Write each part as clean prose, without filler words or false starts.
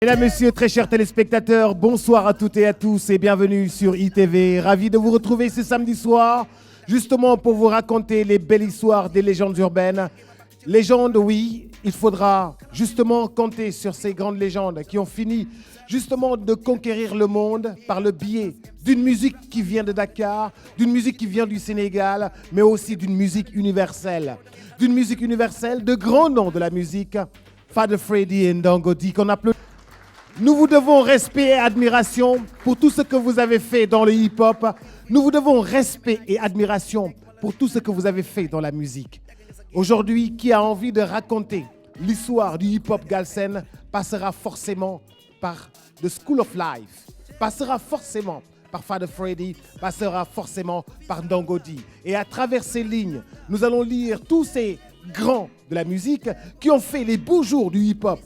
Mesdames, Messieurs, très chers téléspectateurs, bonsoir à toutes et à tous et bienvenue sur ITV. Ravi de vous retrouver ce samedi soir, justement pour vous raconter les belles histoires des légendes urbaines. Légendes, oui, il faudra justement compter sur ces grandes légendes qui ont fini justement de conquérir le monde par le biais d'une musique qui vient de Dakar, d'une musique qui vient du Sénégal, mais aussi d'une musique universelle. D'une musique universelle, de grands noms de la musique, Fada Freddy et Ndongo D, qu'on applaudit. Nous vous devons respect et admiration pour tout ce que vous avez fait dans le hip-hop. Nous vous devons respect et admiration pour tout ce que vous avez fait dans la musique. Aujourd'hui, qui a envie de raconter l'histoire du hip-hop galsen passera forcément par The School of Life, passera forcément par Fada Freddy, passera forcément par Ndongo D. Et à travers ces lignes, nous allons lire tous ces grands de la musique qui ont fait les beaux jours du hip-hop,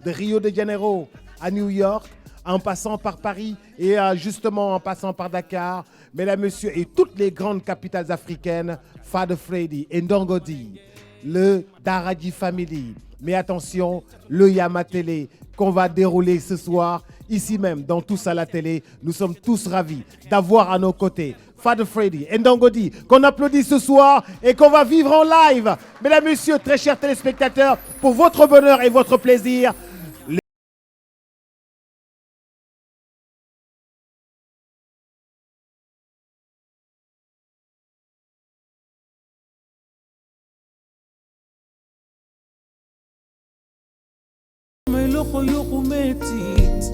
de Rio de Janeiro à New York, en passant par Paris et justement en passant par Dakar, mesdames, messieurs, et toutes les grandes capitales africaines, Fada Freddy et Ndongo D, le Daradi Family. Mais attention, le Yama Télé qu'on va dérouler ce soir, ici même, dans Tous à la télé. Nous sommes tous ravis d'avoir à nos côtés Fada Freddy et Ndongo D, qu'on applaudit ce soir et qu'on va vivre en live. Mesdames, messieurs, très chers téléspectateurs, pour votre bonheur et votre plaisir, loxo yoxu metit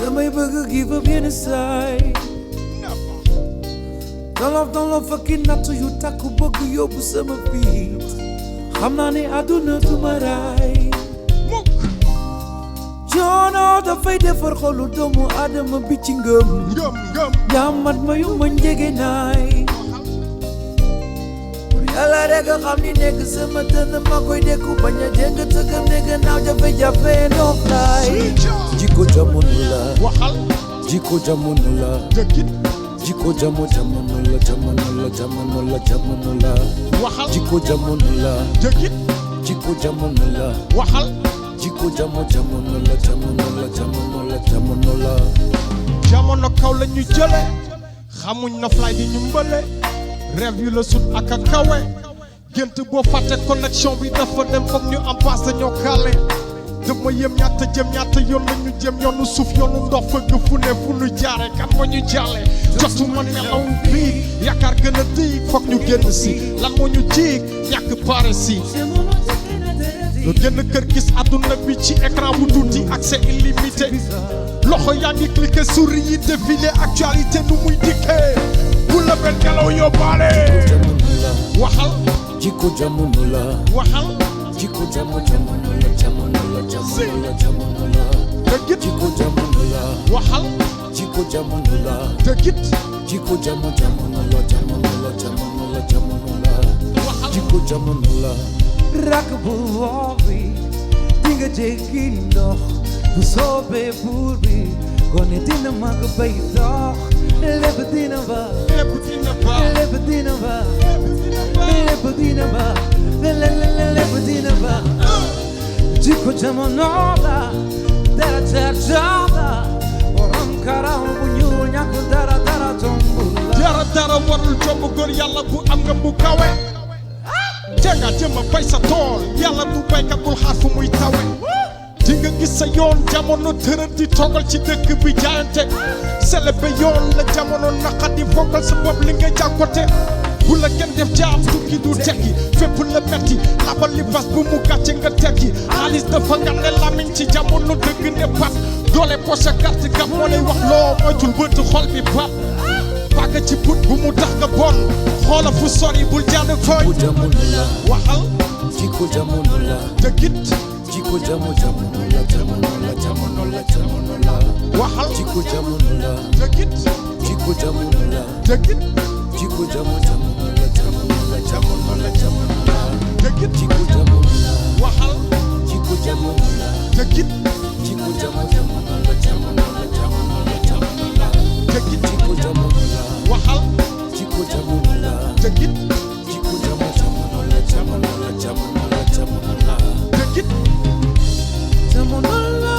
damay bëgg give up yenn saay dans la fakki natt yu takk bëgg yóbbu sama fiit xam naa ne àdduna du ma raay coono dafay defar xolu doomu aadama bi ci ngëm ñaamat ma yu ma njege naay Yàlla rek a xam ni nekk sama dënn ma koy dekku bañ a jëng tëggam ne gannaaw jafe-jafe noof laay jikko jamono la waxal jikko jamono la jikko jamono la waxal jikko jamono la jikko jamono la waxal jikko jamono la jamono kaw la ñu jële xamuñ na fly di ñu mbële rêve yu la sut ak a kawe gént boo fàtte connexion bi dafa dem foog ñu en passe dañoo kale dama yëm ñaata jëm ñaata yoon la ñu jëm yoonu suuf yoonu ndox fëgg fu ne fu ñu jaare kan moo ñu jàlle jotu ma nelaw bii yaakaar gën a di foog ñu génn si lan moo ñu jiig ñàkk pare si lu génn kër gis àdduna bi ci écran bu tuuti accès illimité loxo yaa ngi cliqué souris yi défilé actualité nu muy dikkee bu la benn ngelaw yóbbaale waxal jikko jamono la waxal jikko jamono la dëggit jikko jamono la waxal jikko jamono la dëggit jikko jamono la waxal jikko jamono la rak bu woobi dinga jéggi ndox bu soobee buur bi gone dina mag bay dox lépp dina ba lépp dina ba lépp dina ba lépp dina ba lépp dina ba jikko jamono la dara jara borom karaw bu ñuul ñàkk dara tombul la dara warul jomb góor yàlla bu am nga bu kawe janga jëma bay sa tool yàlla du baykat bul xaar fu muy tawe di nga gis sa yoon jamono tërër di toogal ci dëkk bi jaayante selebe yoon la jamono naqadi fokkal sa bopp li nga jànkote bu la kenn def jaam tukki du tekki fépp la metti labal li bas bu mu gàcce nga tekki xaalis dafa nga ne lamiñ ci jamono dëgg ne pat doole poche carte gab moo lay wax loo moytul bët xol bi pat bàgga ci put bu mu tax nga bon xoola fu sori bul jàdd fooy waxal jikko jamono la dëggit jikko jamono la waxal jikko jamono la dëggit jikko jamono la dëggit jikko jamono la dëggit jikko jamono la waxal jikko jamono la dëggit jikko jamono la dëggit jikko jamono la waxal jikko jamono la dëggit jikko jamono la dëggit jamono la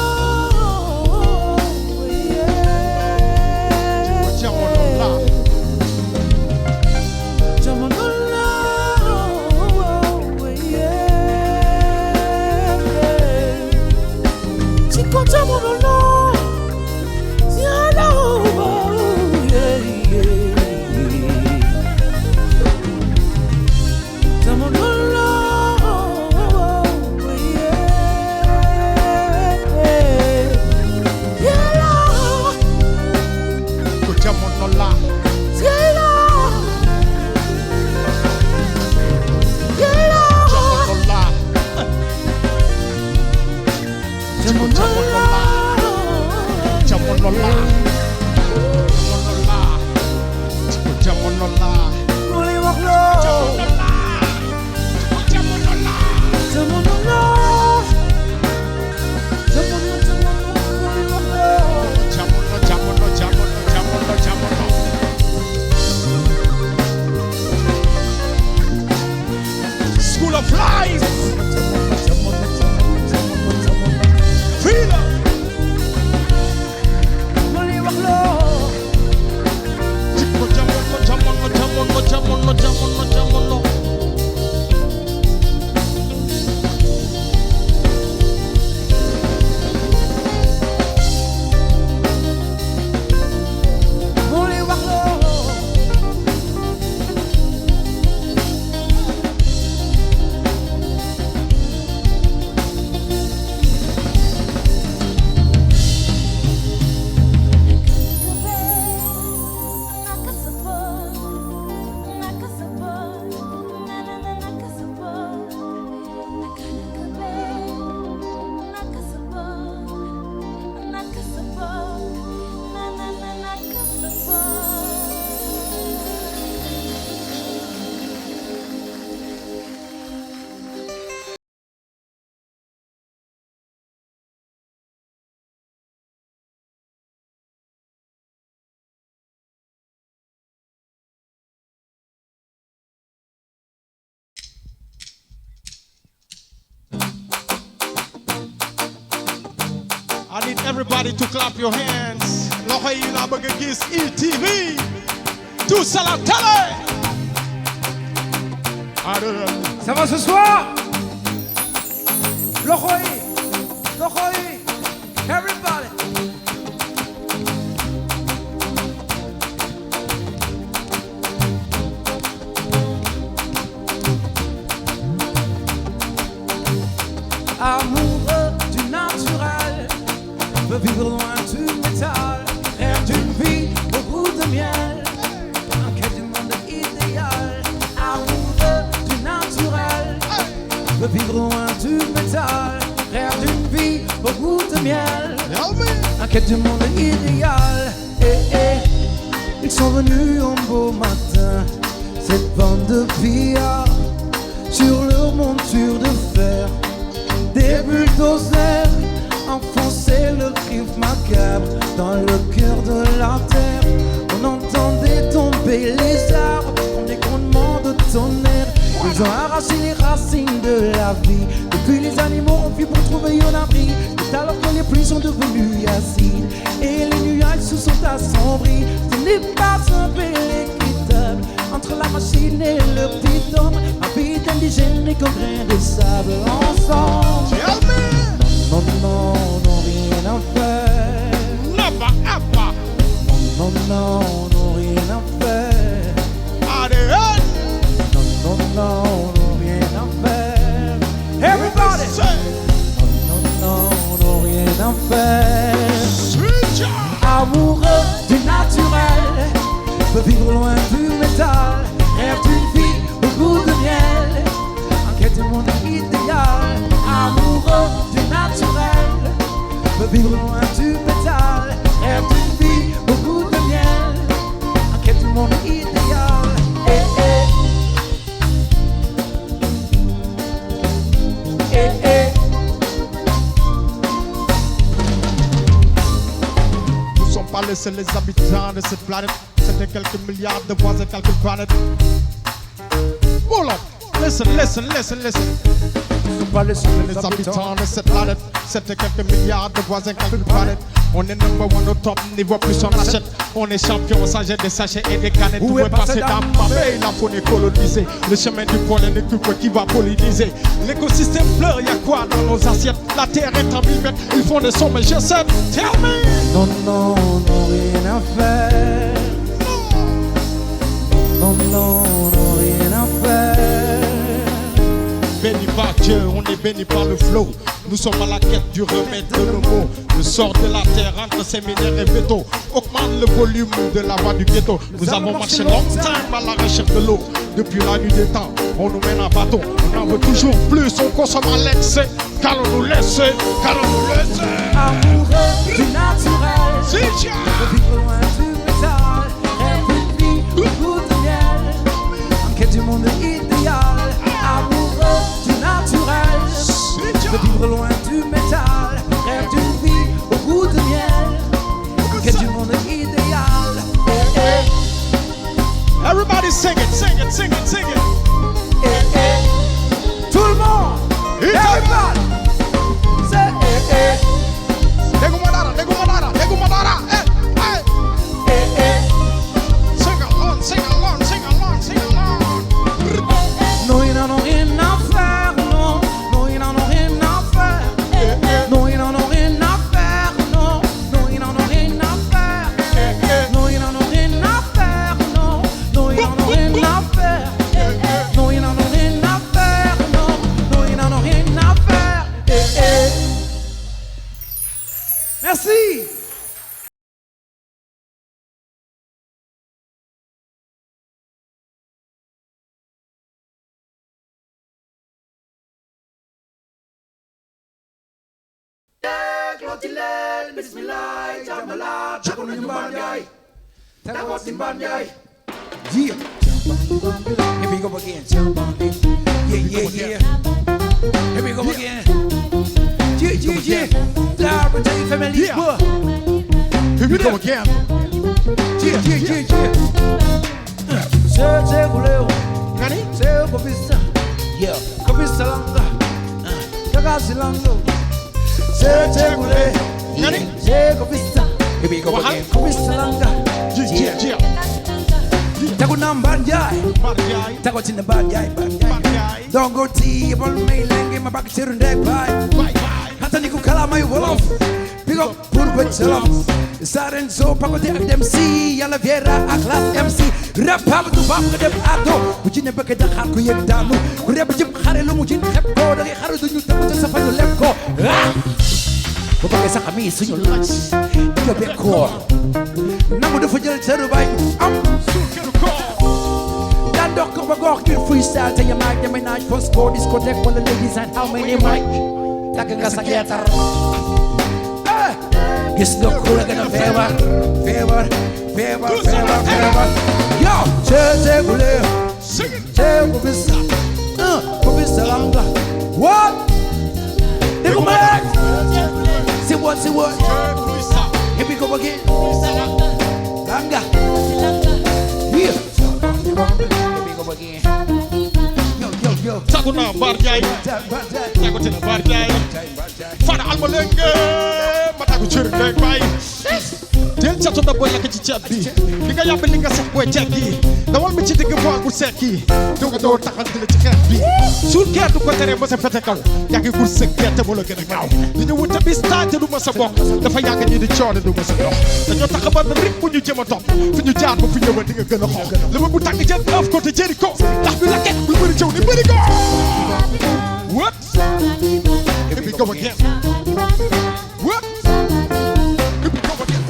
School of life. Freedom. I need everybody to clap your hands. Loxo yi laa bëgg a gis ITV. Tous à la télé. Ça va ce soir? Loxo yi, everybody. Amoureux du naturel, veut vivre loin du métal, rêve d'une vie au goût de miel, en quête du monde idéal. Amoureux du naturel, veut vivre loin du métal, rêve d'une vie au goût de miel, en quête du monde idéal. Ils sont venus un beau matin, cette bande de pillards, sur leur monture de fer. Des bulldozers enfonçaient le riff macabre dans le cœur de la terre. On entendait tomber les arbres comme des grondements de tonnerre. Ils ont arraché les racines de la vie. Depuis les animaux ont fui pour trouver un abri. C'est alors que les pluies sont devenues acides et les nuages se sont assombris. Ce n'est pas un bel équitable entre la machine et le petit homme. Un pays indigène et qu'un grain de sable ensemble. Non, non, non, rien à faire. Never ever. Non, non, non, rien à faire. At the end. Non, non, non, rien à faire. Everybody! Non, non, non, rien à faire. Switch. Amoureux du naturel, peut vivre loin du métal, rêve d'une vie au goût de miel, en quête du monde idéal. Amoureux du naturel, peut vivre loin du métal, rêve d'une vie au goût de miel, en quête du monde idéal. Nous sommes pas les seuls les habitants de cette planète. C'était quelques milliards de voisins, quelques planètes. Hold up. Listen, listen, listen, listen. Nous sommes pas les seuls Les habitants de cette planète, c'était quelques milliards de voisins, quelques planètes. On est number one au top niveau, plus on achète. On est champion, on s'achète des sachets et des canettes. Où est passé dans ma main, la faune est colonisée. Le chemin du pollen est tout qui va polliniser. L'écosystème pleure, y'a quoi dans nos assiettes? La terre est en mille mètres, ils font des sons, mais je sais. Tell me. Non, non, non, rien à faire. Non, non, non, rien à faire. Béni par Dieu, on est béni par le flow. Nous sommes à la quête du remède de nos mots. Le sort de la terre entre séminaire et béton augmente le volume de la voix du ghetto. Nous avons marché longtemps à la recherche de l'eau. Depuis la nuit des temps, on nous mène en bateau. On en veut toujours plus, on consomme à l'excès. Qu'allons-nous laisser, qu'allons-nous laisser. Amoureux du naturel, Si, tiens. de vivre loin du métal, rêve de vie, goût de miel, en quête du monde idéal. Amoureux du naturel, de vivre loin du métal, rêve d'une vie au goût de miel, en quête du monde idéal. Eh, eh, Everybody sing it, sing it, sing it, sing it. eh, eh. Tout le monde, everybody, say eh, eh. Negumadara, negumadara, negumadara. Eh, eh. Sing along, sing along, sing along, sing along. Noi non ho rien à faire, non. Noi non ho rien à faire. Noi non ho rien à faire, non. Noi non ho rien à faire. Noi non ho rien à faire, non. Noi non ho rien à faire. Noi non ho rien à faire, non. Noi non ho rien à faire. Merci. Yeah. Here we go again. Yeah, yeah. Here we go again. Yeah. Larry family. Yeah. Here we go again. Yeah. Se kuleo. Nani? Se kopisa. Yeah. Kopisa langa. Kakasi lango. Se kule. Nani? Se kopisa. Here we go Wahan. again. Kopisa langa. Yeah. Tako namba jai. Marjai, Tako china bajai. marjai. Don't go tea. Bol me lenge mabaki chirundek bye. Bye bye. Hata niku kala mayu wolof. Pick up pur bachelor. Saren so pakoti ak dem si yalla viera ak class MC. Rap pam tu bam dem ato. Bu ci ne bëgg da xar ko yek daanu. Ku rap jëm xare lu mu ci xep ko da ngay xaru duñu tam ci sa fañu lepp ko. Bu bëgg sa xami suñu laaj. Yo be ko. Namu dafa jël seru bay am Sukeru ko. dan dok ko ba gox ngir freestyle te yama demay naaj post ko discotheque wala ladies and how many mic. Tak nga sa guitar. Gis nga ku la gën a feebar. Yo, se gule, Sing it. se ko bisa langa. What? Déggu ma rek. Si what? Puisa. Here we go again. Langa. Yeah. Here we go again. Yo. Takuna barjai. Takutina barjai. Fana almalenge. Mataku chirundek bye. Del chato da boy like ci ceeb bi li nga yàbb li nga sax boy jeggi dawal mi ci digg boy bu sekki do nga doo taxante la ci xeet bi suul keer du ko tere ba sa fete kaw yaa ngi gur sa keer te moo la gën a gaaw li ñu wute bis taaj te du ma sa bokk dafa yàgg ñi di coone du ma sa dox dañoo tax ba rik bu ñu jëm a topp fi ñu jaar ba fi ñëwa di nga gën a xool li ma bu tàgg jën ëf ko te jëri ko ndax bi la ket bu bëri cëw ni bëri ko what here we go again what here we go again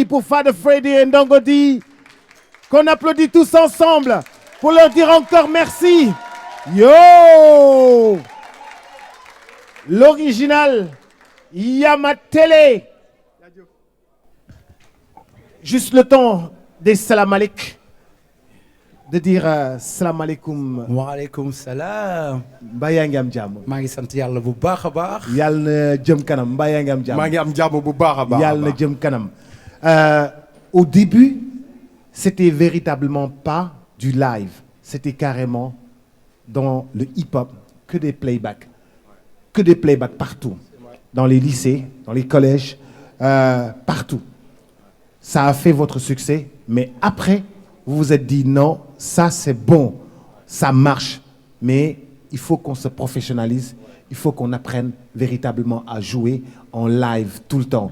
Pour Fada Freddy et Ndongodi, qu'on applaudit tous ensemble pour leur dire encore merci. Yo! L'original Yamatele. Juste le temps des salam alaikum, de dire salam alaikum. Wa alaikum salam. Mbaa yaa ngi am jàmm. maa ngi sant yàlla bu baax a baax. Yàlla na jëm kanam. Mbaa yaa ngi am jàmm. maa ngi am jàmm bu baax a baax. Yàlla na jëm kanam. Au début, c'était véritablement pas du live. C'était carrément dans le hip-hop, que des playbacks. Que des playbacks partout. Dans les lycées, dans les collèges, partout. Ça a fait votre succès, mais après, vous vous êtes dit non, ça c'est bon, ça marche, mais il faut qu'on se professionnalise, il faut qu'on apprenne véritablement à jouer en live tout le temps.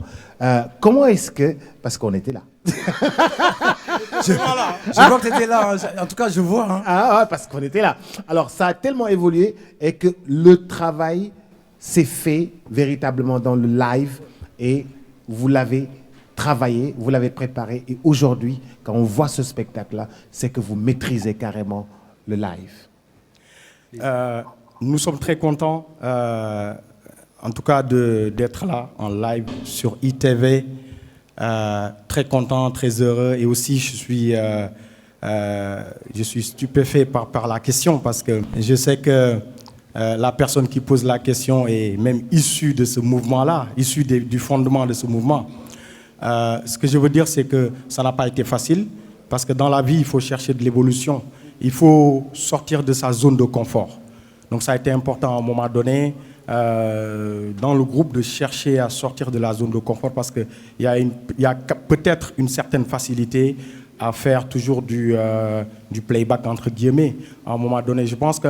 Comment est-ce que... Parce qu'on était là. Je vois que tu étais là, en tout cas je vois. Hein. Ah ouais, parce qu'on était là. Alors ça a tellement évolué et que le travail s'est fait véritablement dans le live et vous l'avez travaillé, vous l'avez préparé et aujourd'hui, quand on voit ce spectacle-là, c'est que vous maîtrisez carrément le live. Nous sommes très contents, en tout cas, d'être là en live sur ITV. Très content, très heureux et aussi je suis stupéfait par la question parce que je sais que la personne qui pose la question est même issue de ce mouvement-là, issue du fondement de ce mouvement. Ce que je veux dire, c'est que ça n'a pas été facile parce que dans la vie, il faut chercher de l'évolution. Il faut sortir de sa zone de confort. Donc ça a été important à un moment donné dans le groupe de chercher à sortir de la zone de confort parce qu'il y a peut-être une certaine facilité à faire toujours du playback entre guillemets. À un moment donné, je pense que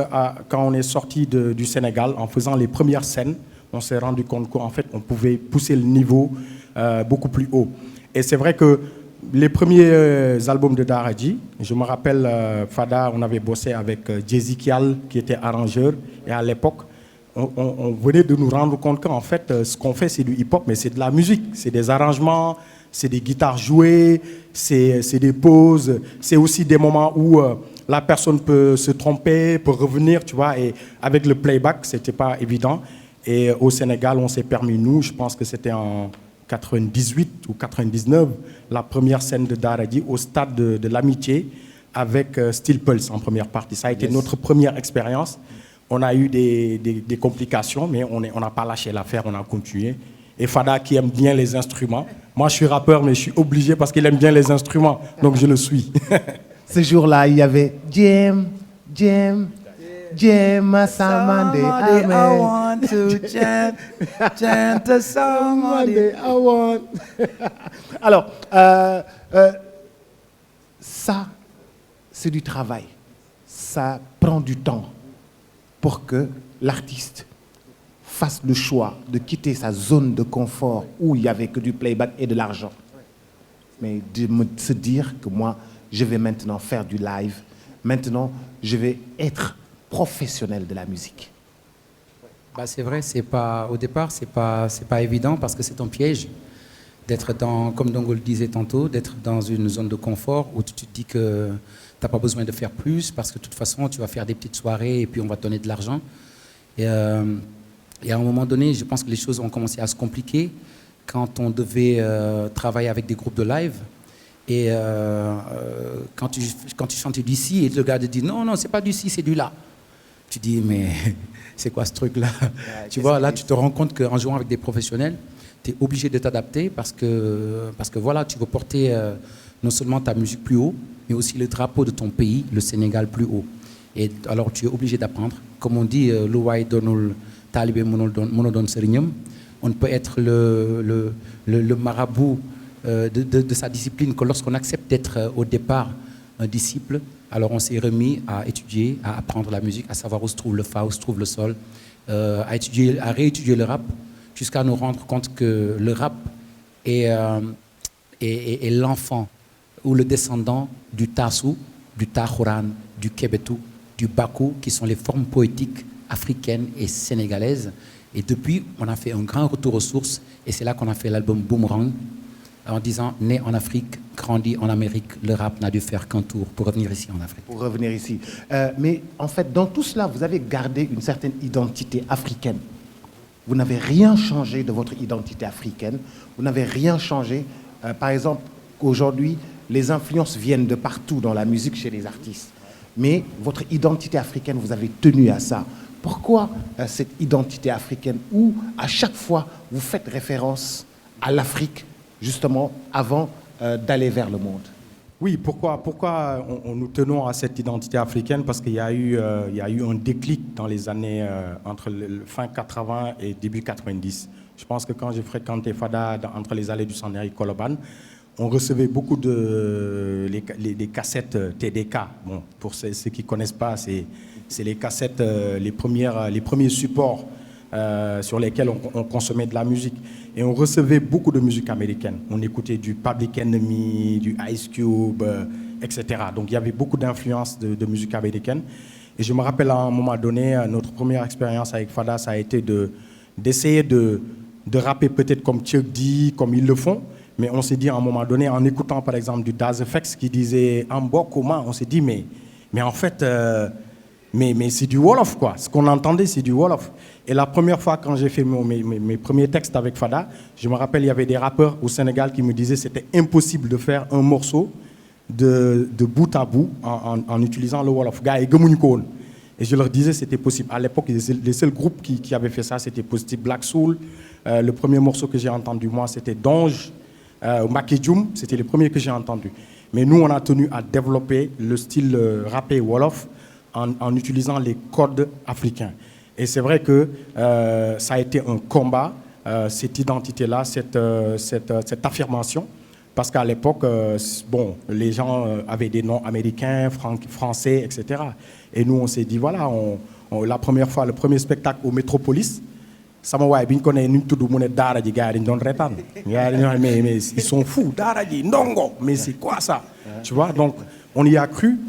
quand on est sorti du Sénégal, en faisant les premières scènes, on s'est rendu compte qu'en fait, on pouvait pousser le niveau beaucoup plus haut. Et c'est vrai que les premiers albums de Daradji, je me rappelle, Fada, on avait bossé avec Jay-Z Kial, qui était arrangeur, et à l'époque, on venait de nous rendre compte qu'en fait, ce qu'on fait, c'est du hip-hop, mais c'est de la musique, c'est des arrangements, c'est des guitares jouées, c'est des pauses, c'est aussi des moments où la personne peut se tromper, peut revenir, tu vois, et avec le playback, c'était pas évident. Et au Sénégal, on s'est permis, nous, je pense que c'était en 98 ou 99, la première scène de Daradji au stade de l'Amitié avec Steel Pulse en première partie. Ça a été notre première expérience. On a eu des complications, mais on n'a pas lâché l'affaire, on a continué. Et Fada qui aime bien les instruments. Moi, je suis rappeur, mais je suis obligé parce qu'il aime bien les instruments, donc je le suis. Ce jour-là, il y avait Jam, Samande, I want to chant a somebody. I want. Alors, ça, c'est du travail. Ça prend du temps pour que l'artiste fasse le choix de quitter sa zone de confort où il n'y avait que du playback et de l'argent. Mais de se dire que moi, je vais maintenant faire du live. Maintenant, je vais être professionnel de la musique. Bah c'est vrai, au départ, c'est pas évident parce que c'est un piège d'être comme Dongo le disait tantôt, d'être dans une zone de confort où tu te dis que tu n'as pas besoin de faire plus parce que de toute façon, tu vas faire des petites soirées et puis on va te donner de l'argent. Et à un moment donné, je pense que les choses ont commencé à se compliquer quand on devait travailler avec des groupes de live. Et quand tu chantais du si et le gars te dit non, c'est pas du si, c'est du la. Tu dis, mais c'est quoi ce truc-là? Tu vois, là, tu te rends compte qu'en jouant avec des professionnels, tu es obligé de t'adapter parce que voilà, tu veux porter non seulement ta musique plus haut, mais aussi le drapeau de ton pays, le Sénégal, plus haut. Et alors, tu es obligé d'apprendre. Comme on dit, l'ouaï donul talibé monodon serignam. On ne peut être le marabout de sa discipline que lorsqu'on accepte d'être au départ un disciple. Alors on s'est remis à étudier, à apprendre la musique, à savoir où se trouve le fa, où se trouve le sol, à réétudier le rap, jusqu'à nous rendre compte que le rap est l'enfant ou le descendant du tassou, du takhouran, du kebetou, du bakou, qui sont les formes poétiques africaines et sénégalaises. Et depuis, on a fait un grand retour aux sources, et c'est là qu'on a fait l'album Boomerang, en disant né en Afrique, grandi en Amérique, le rap n'a dû faire qu'un tour pour revenir ici en Afrique. Pour revenir ici. Mais en fait, dans tout cela, vous avez gardé une certaine identité africaine. Vous n'avez rien changé de votre identité africaine. Vous n'avez rien changé. Par exemple, aujourd'hui, les influences viennent de partout dans la musique chez les artistes. Mais votre identité africaine, vous avez tenu à ça. Pourquoi cette identité africaine où, à chaque fois, vous faites référence à l'Afrique, justement, avant d'aller vers le monde? Oui, pourquoi nous tenons à cette identité africaine? Parce qu'il y a eu un déclic dans les années entre le fin 80 et début 90. Je pense que quand j'ai fréquenté Fada entre les allées du Centenaire et Colobane, on recevait beaucoup de les cassettes TDK. Bon, pour ceux qui ne connaissent pas, c'est les cassettes, les premiers supports sur lesquels on consommait de la musique. Et on recevait beaucoup de musique américaine. On écoutait du Public Enemy, du Ice Cube, etc. Donc il y avait beaucoup d'influences de musique américaine. Et je me rappelle à un moment donné, notre première expérience avec Fada, ça a été d'essayer de rapper peut-être comme Chuck D, comme ils le font. Mais on s'est dit à un moment donné, en écoutant par exemple du Das FX qui disait « Ambo, comment ?» On s'est dit mais en fait, mais c'est du Wolof quoi. Ce qu'on entendait, c'est du Wolof. Et la première fois quand j'ai fait mes premiers textes avec Fada, je me rappelle, il y avait des rappeurs au Sénégal qui me disaient que c'était impossible de faire un morceau de bout à bout en utilisant le Wolof. Gars, et je leur disais que c'était possible. À l'époque, les seuls groupes qui avaient fait ça, c'était Positive Black Soul. Le premier morceau que j'ai entendu, moi, c'était Donge. Makedjoum, c'était le premier que j'ai entendu. Mais nous, on a tenu à développer le style rappé Wolof en utilisant les codes africains. Et c'est vrai que ça a été un combat, cette identité-là, cette affirmation, parce qu'à l'époque, bon, les gens avaient des noms américains, français, etc. Et nous, on s'est dit, voilà, la première fois, le premier spectacle au Métropolis, sama waay bi ñu ko nee ni ñu tudd mu ne daara ji gars yi dañu doon reetaan mais ils sont fous daara ji ndongo mais c'est quoi ça, tu vois. Donc on y a cru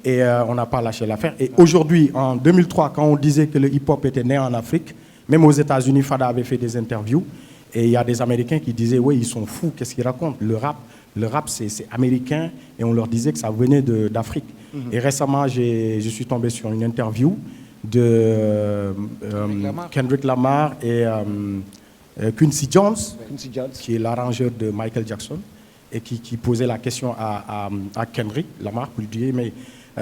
et on n'a pas lâché l'affaire. Et aujourd'hui, en 2003, quand on disait que le hip-hop était né en Afrique, même aux États-Unis, Fada avait fait des interviews et il y a des Américains qui disaient oui, ils sont fous, qu'est-ce qu'ils racontent, le rap c'est américain, et on leur disait que ça venait d'Afrique. Et récemment, je suis tombé sur une interview de Kendrick Lamar et Quincy Jones, qui est l'arrangeur de Michael Jackson, et qui posait la question à Kendrick Lamar pour lui dire mais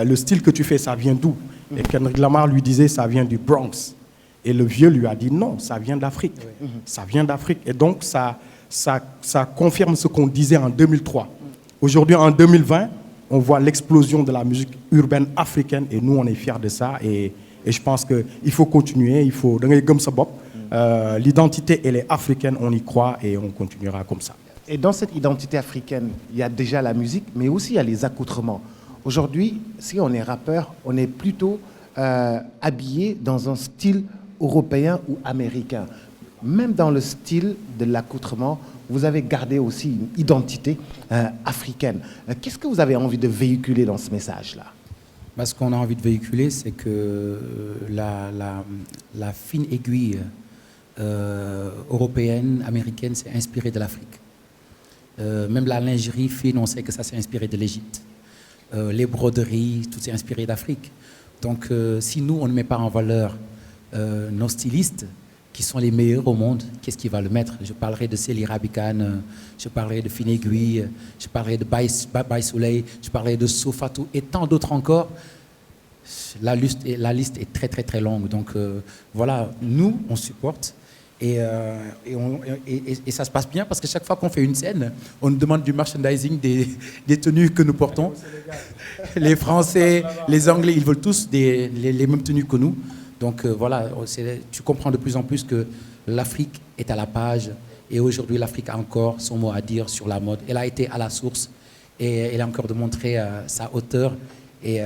le style que tu fais, ça vient d'où? Et Kendrick Lamar lui disait ça vient du Bronx. Et le vieux lui a dit non, ça vient d'Afrique. Ça vient d'Afrique. Et donc ça confirme ce qu'on disait en 2003. Aujourd'hui, en 2020, on voit l'explosion de la musique urbaine africaine et nous, on est fiers de ça. Et je pense qu'il faut continuer, il faut... L'identité, elle est africaine, on y croit et on continuera comme ça. Et dans cette identité africaine, il y a déjà la musique, mais aussi il y a les accoutrements. Aujourd'hui, si on est rappeur, on est plutôt habillé dans un style européen ou américain. Même dans le style de l'accoutrement, vous avez gardé aussi une identité africaine. Qu'est-ce que vous avez envie de véhiculer dans ce message-là? Ce qu'on a envie de véhiculer, c'est que la fine aiguille européenne, américaine, s'est inspirée de l'Afrique. Même la lingerie fine, on sait que ça s'est inspiré de l'Égypte. Les broderies, tout s'est inspiré d'Afrique. Donc, si nous, on ne met pas en valeur nos stylistes, qui sont les meilleurs au monde, qu'est-ce qui va le mettre? Je parlerai de Célie Rabican, je parlerai de Fine Aiguille, je parlerai de Baye Soleil, je parlerai de Sofatou et tant d'autres encore. La liste est très très très longue. Donc voilà, nous, on supporte et ça se passe bien parce que chaque fois qu'on fait une scène, on nous demande du merchandising des tenues que nous portons. Les Français, les Anglais, ils veulent tous les mêmes tenues que nous. Donc voilà, tu comprends de plus en plus que l'Afrique est à la page et aujourd'hui l'Afrique a encore son mot à dire sur la mode. Elle a été à la source et elle a encore démontré sa hauteur et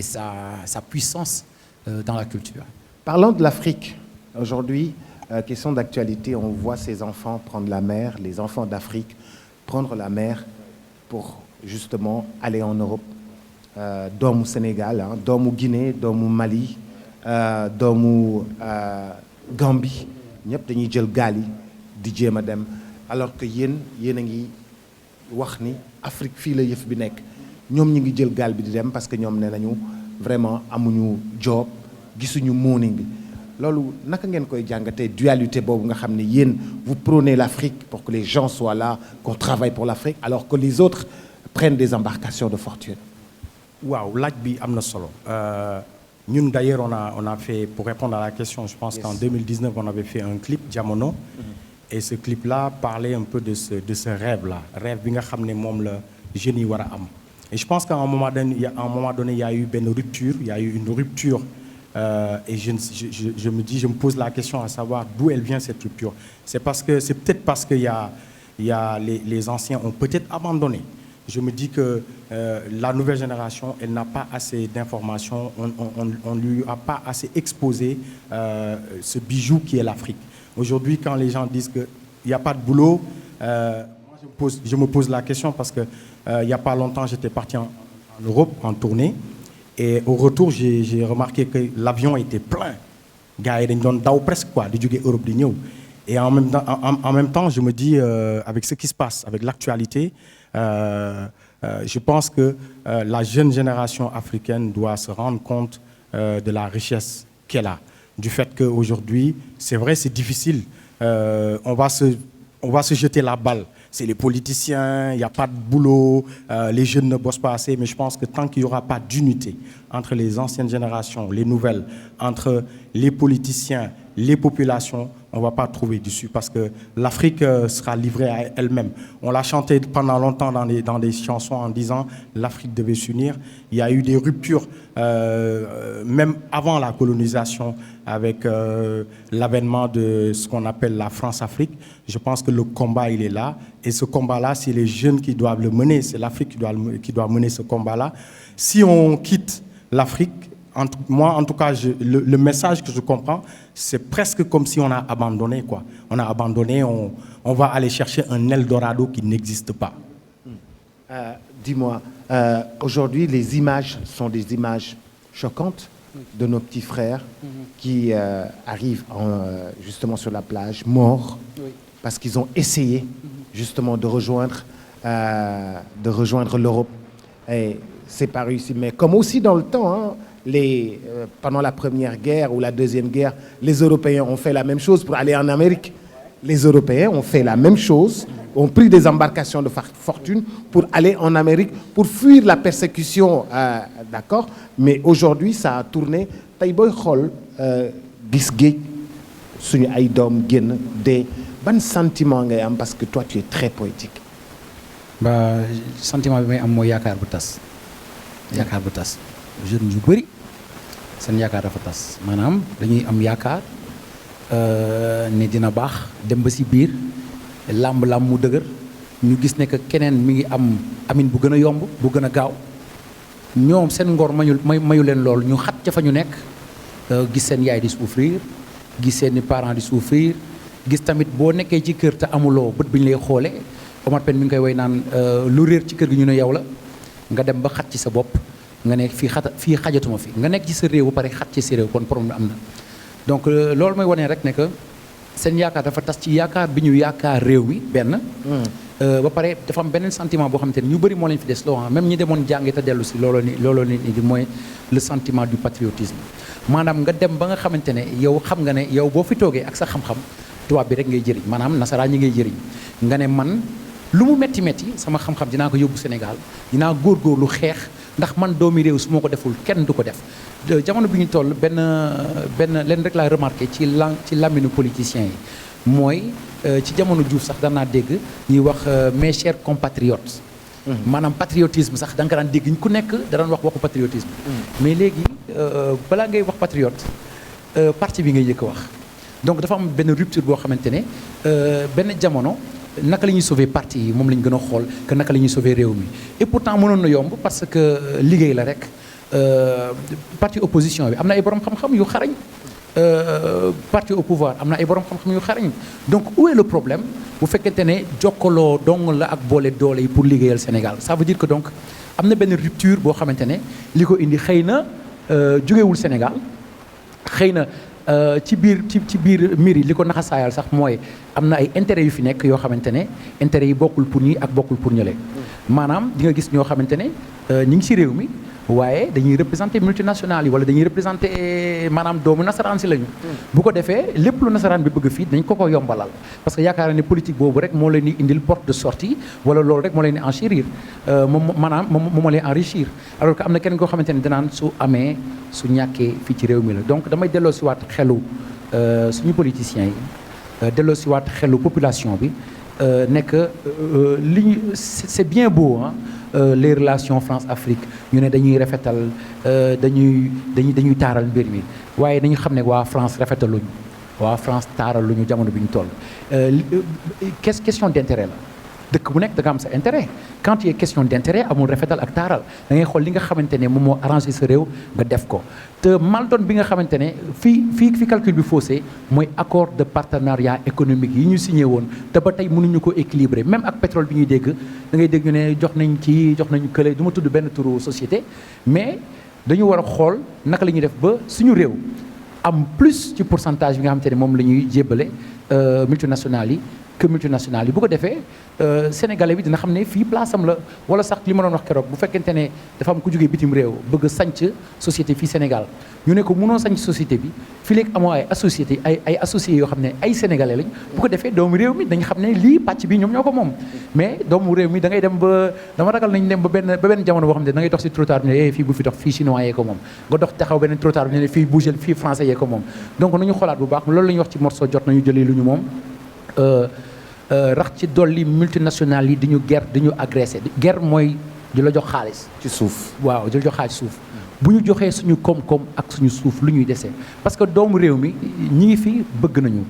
sa puissance dans la culture. Parlons de l'Afrique. Aujourd'hui, question d'actualité, on voit ces enfants prendre la mer, les enfants d'Afrique prendre la mer pour justement aller en Europe. Doomu Sénégal, doomu Guinée, doomu Mali, doomu Gambie ñëpp dañuy jël gaal yi di jéem a dem alors que yéen a ngi wax ni Afrique fii la yëf bi nekk ñoom ñi ngi jël gaal bi di dem parce que ñoom nee nañu vraiment amuñu job gisuñu morning bi loolu naka ngeen koy jàngatee dualité boobu nga xam ne yéen vous prônez l'Afrique pour que les gens soient là qu'on travaille pour l'Afrique alors que les autres prennent des embarcations de fortune. waaw laaj bi am na solo ñun d'ailleurs on a fait pour répondre à la question je pense qu'en 2019 on avait fait un clip Jamono et ce clip là parlait un peu de ce rêve là rêve bi nga xam ne moom la jeunes yi war a am et je pense qu'à un moment donné il y a eu une rupture et je me pose la question à savoir d'où elle vient cette rupture. C'est peut-être parce que les anciens ont peut-être abandonné. Je me dis que la nouvelle génération, elle n'a pas assez d'informations, on lui a pas assez exposé ce bijou qui est l'Afrique. Aujourd'hui, quand les gens disent qu'il n'y a pas de boulot, je me pose la question parce que il n'y a pas longtemps, j'étais parti en Europe en tournée. Et au retour, j'ai remarqué que l'avion était plein. Gars yi dañ doon daw presque quoi di jóge Europe di ñëw. Et en même temps, je me dis avec ce qui se passe, avec l'actualité, je pense que la jeune génération africaine doit se rendre compte de la richesse qu'elle a. Du fait qu'aujourd'hui, c'est vrai, c'est difficile. On va se jeter la balle. C'est les politiciens, il n'y a pas de boulot, les jeunes ne bossent pas assez, mais je pense que tant qu'il n'y aura pas d'unité entre les anciennes générations, les nouvelles, entre les politiciens, les populations, on ne va pas trouver d'issue parce que l'Afrique sera livrée à elle-même. On l'a chanté pendant longtemps dans des chansons en disant l'Afrique devait s'unir. Il y a eu des ruptures, même avant la colonisation, avec l'avènement de ce qu'on appelle la France-Afrique. Je pense que le combat, il est là. Et ce combat-là, c'est les jeunes qui doivent le mener. C'est l'Afrique qui doit mener ce combat-là. Si on quitte l'Afrique, moi, en tout cas, le message que je comprends, c'est presque comme si on a abandonné, quoi. On a abandonné, on va aller chercher un Eldorado qui n'existe pas. Dis-moi, aujourd'hui, les images sont des images choquantes de nos petits frères qui arrivent justement sur la plage, morts, parce qu'ils ont essayé justement de rejoindre l'Europe. Et c'est pas réussi. Mais comme aussi dans le temps, hein, pendant la Première Guerre ou la Deuxième Guerre, les Européens ont fait la même chose pour aller en Amérique. Les Européens ont fait la même chose, ont pris des embarcations de fortune pour aller en Amérique, pour fuir la persécution, d'accord? Mais aujourd'hui, ça a tourné. Tey booy xool gis géej suñu ay doom génn dee ban sentiment ngay am parce que toi tu es très poétique. Ba sentiment bi may am mooy yaakaar bu tas. Yaakaar bu tas jeunes yu bëri seen yaakaar dafa tas maanaam dañuy am yaakaar ne dina baax dem ba si biir làmb mu dëgër ñu gis ne que keneen mi ngi am amin bu gën a yomb bu gën a gaaw ñoom seen ngor mayu leen lool ñu xat ca fa ñu nekk gis seen yaay di souffrir gis seeni parents di souffrir gis tamit boo nekkee ci kër te amuloo bët bi ñu lay xoole Omar Pène mi ngi koy woy naan lu réer ci kër gi ñu ne yow la nga dem ba xat ci sa bopp nga nekk fii xajatuma fi nga nekk ci sa réew ba pare xat ci sa réew kon problème am na donc loolu mooy wane rek ne que seen yaakaar dafa tas ci yaakaar bi ñu yaakaar réew mi benn ba pare dafa am beneen sentiment boo xamante ne ñu bëri moo leen fi des loo même ñi demoon jàngi te dellu si looloo ni di mooy le sentiment du patriotisme maanaam nga dem ba nga xamante ne yow xam nga ne yow boo fi toogee ak sa xam-xam tubaab bi rek ngay jëriñ maanaam nasaraan ñi ngay jëriñ nga ne man lu mu metti sama xam-xam dinaa ko yóbbu Sénégal dinaa góorgóorlu xeex ndax man doomi réew su ma ko deful kenn du ko def jamono bi ñu toll benn leen rek laa remarqué ci laminu politiciens yi mooy ci jamono Diouf sax danaa dégg ñuy wax mes chers compatriotes maanaam patriotisme sax da nga ko daan dégg ku nekk da daan wax waxu patriotisme mais léegi balaa ngay wax patriote parti bi ngay yëkk wax donc dafa am benn rupture boo xamante ne benn jamono naka la ñuy sauver parti yi moom la ñu gën a xool que naka la ñuy sauver réew mi et pourtant mënoon na yomb parce que liggéey la rek parti opposition bi am na ay borom xam-xam yu xarañ parti au pouvoir am na ay borom xam-xam yu xarañ donc où est le problème bu fekkente ne jokkaloo dong la ak boole doole yi pour liggéeyal Sénégal ça veut dire que donc am na benn rupture boo xamante ne li ko indi xëy na jógewul Sénégal xëy na ci biir mbir yi li ko naxasaayal sax mooy am na ay intérêts yu fi nekk yoo xamante ne intérêts yi bokkul pour ñii ak bokkul pour ñële maanaam di nga gis ñoo xamante ne ñi ngi ci réew mi waaye dañuy représenter multinationales yi wala dañuy représenter maanaam doomu nasaraan si lañu. bu ko defee lépp lu nasaraan bi bëgg fii dañ ko yombalal parce que yaakaar ne politique boobu rek moo leen di indil porte de sortie wala loolu rek moo leen di enchérir moom moo leen enrichir alors que am na keneen koo xamante ne danaan su amee su ñàkkee fii ci réew mi la donc damay delloo si waat xelu suñu politiciens yi delloo si waat xelu population bi nekk li ñu c'est bien beau hein. Les relations France-Afrique ñu ne dañuy rafetal dañuy taaral mbir mi waaye dañu xam ne waa France rafetaluñu waa France taaraluñu jamono bi ñu toll question d'intérêt la dëkk bu nekk da nga am sa intérêt quand il y a question d'intérêt amul rafetal ak taaral da ngay xool li nga xamante ne moom moo arrangé sa réew nga def ko te Maldon bi nga xamante ne fii calcul bi faussé mooy accord de partenariat économique yi ñu signé woon te ba tey mënuñu ko équilibrer même ak pétrole bi ñuy dégg da ngay dégg ñu ne jox nañu kële du ma tudd benn turu société mais dañu war a xool naka la ñuy def ba suñu réew am plus ci pourcentage bi nga xamante ne moom la ñuy jébbale multinationales yi que multinationales yi bu ko defee sénégalais bi dina xam ne fii place am la wala sax li ma doon wax keroog bu fekkente ne dafa am ku jógee bitim réew bëgg sanc société fii Sénégal ñu ne ko mënoo sanc société bi fii léegi amoo ay associés yoo xam ne ay sénégalais lañ bu ko defee doomu réew mi dañ xam ne lii pàcc bi ñoom ñoo ko moom mais doomu réew mi da ngay dem ba dama ragal nañ dem ba benn jamono boo xam ne da ngay dox si trottoir bi ne fii bu fi dox fii chinois yee ko moom nga dox taxaw beneen trottoir bi ne fii bougé fii français yee ko moom donc nañu xoolaat bu baax loolu la ñuy wax ci morceau jot nañu jëlee lu ñu moom rax ci dolli multinationales yi diñu guerre diñu agressé guerre mooy di la jox xaalis ci suuf waaw di la jox xaalis suuf bu ñu joxee suñu koom-koom ak suñu suuf lu ñuy desee parce que doomu réew mi ñi ngi fi bëgg nañu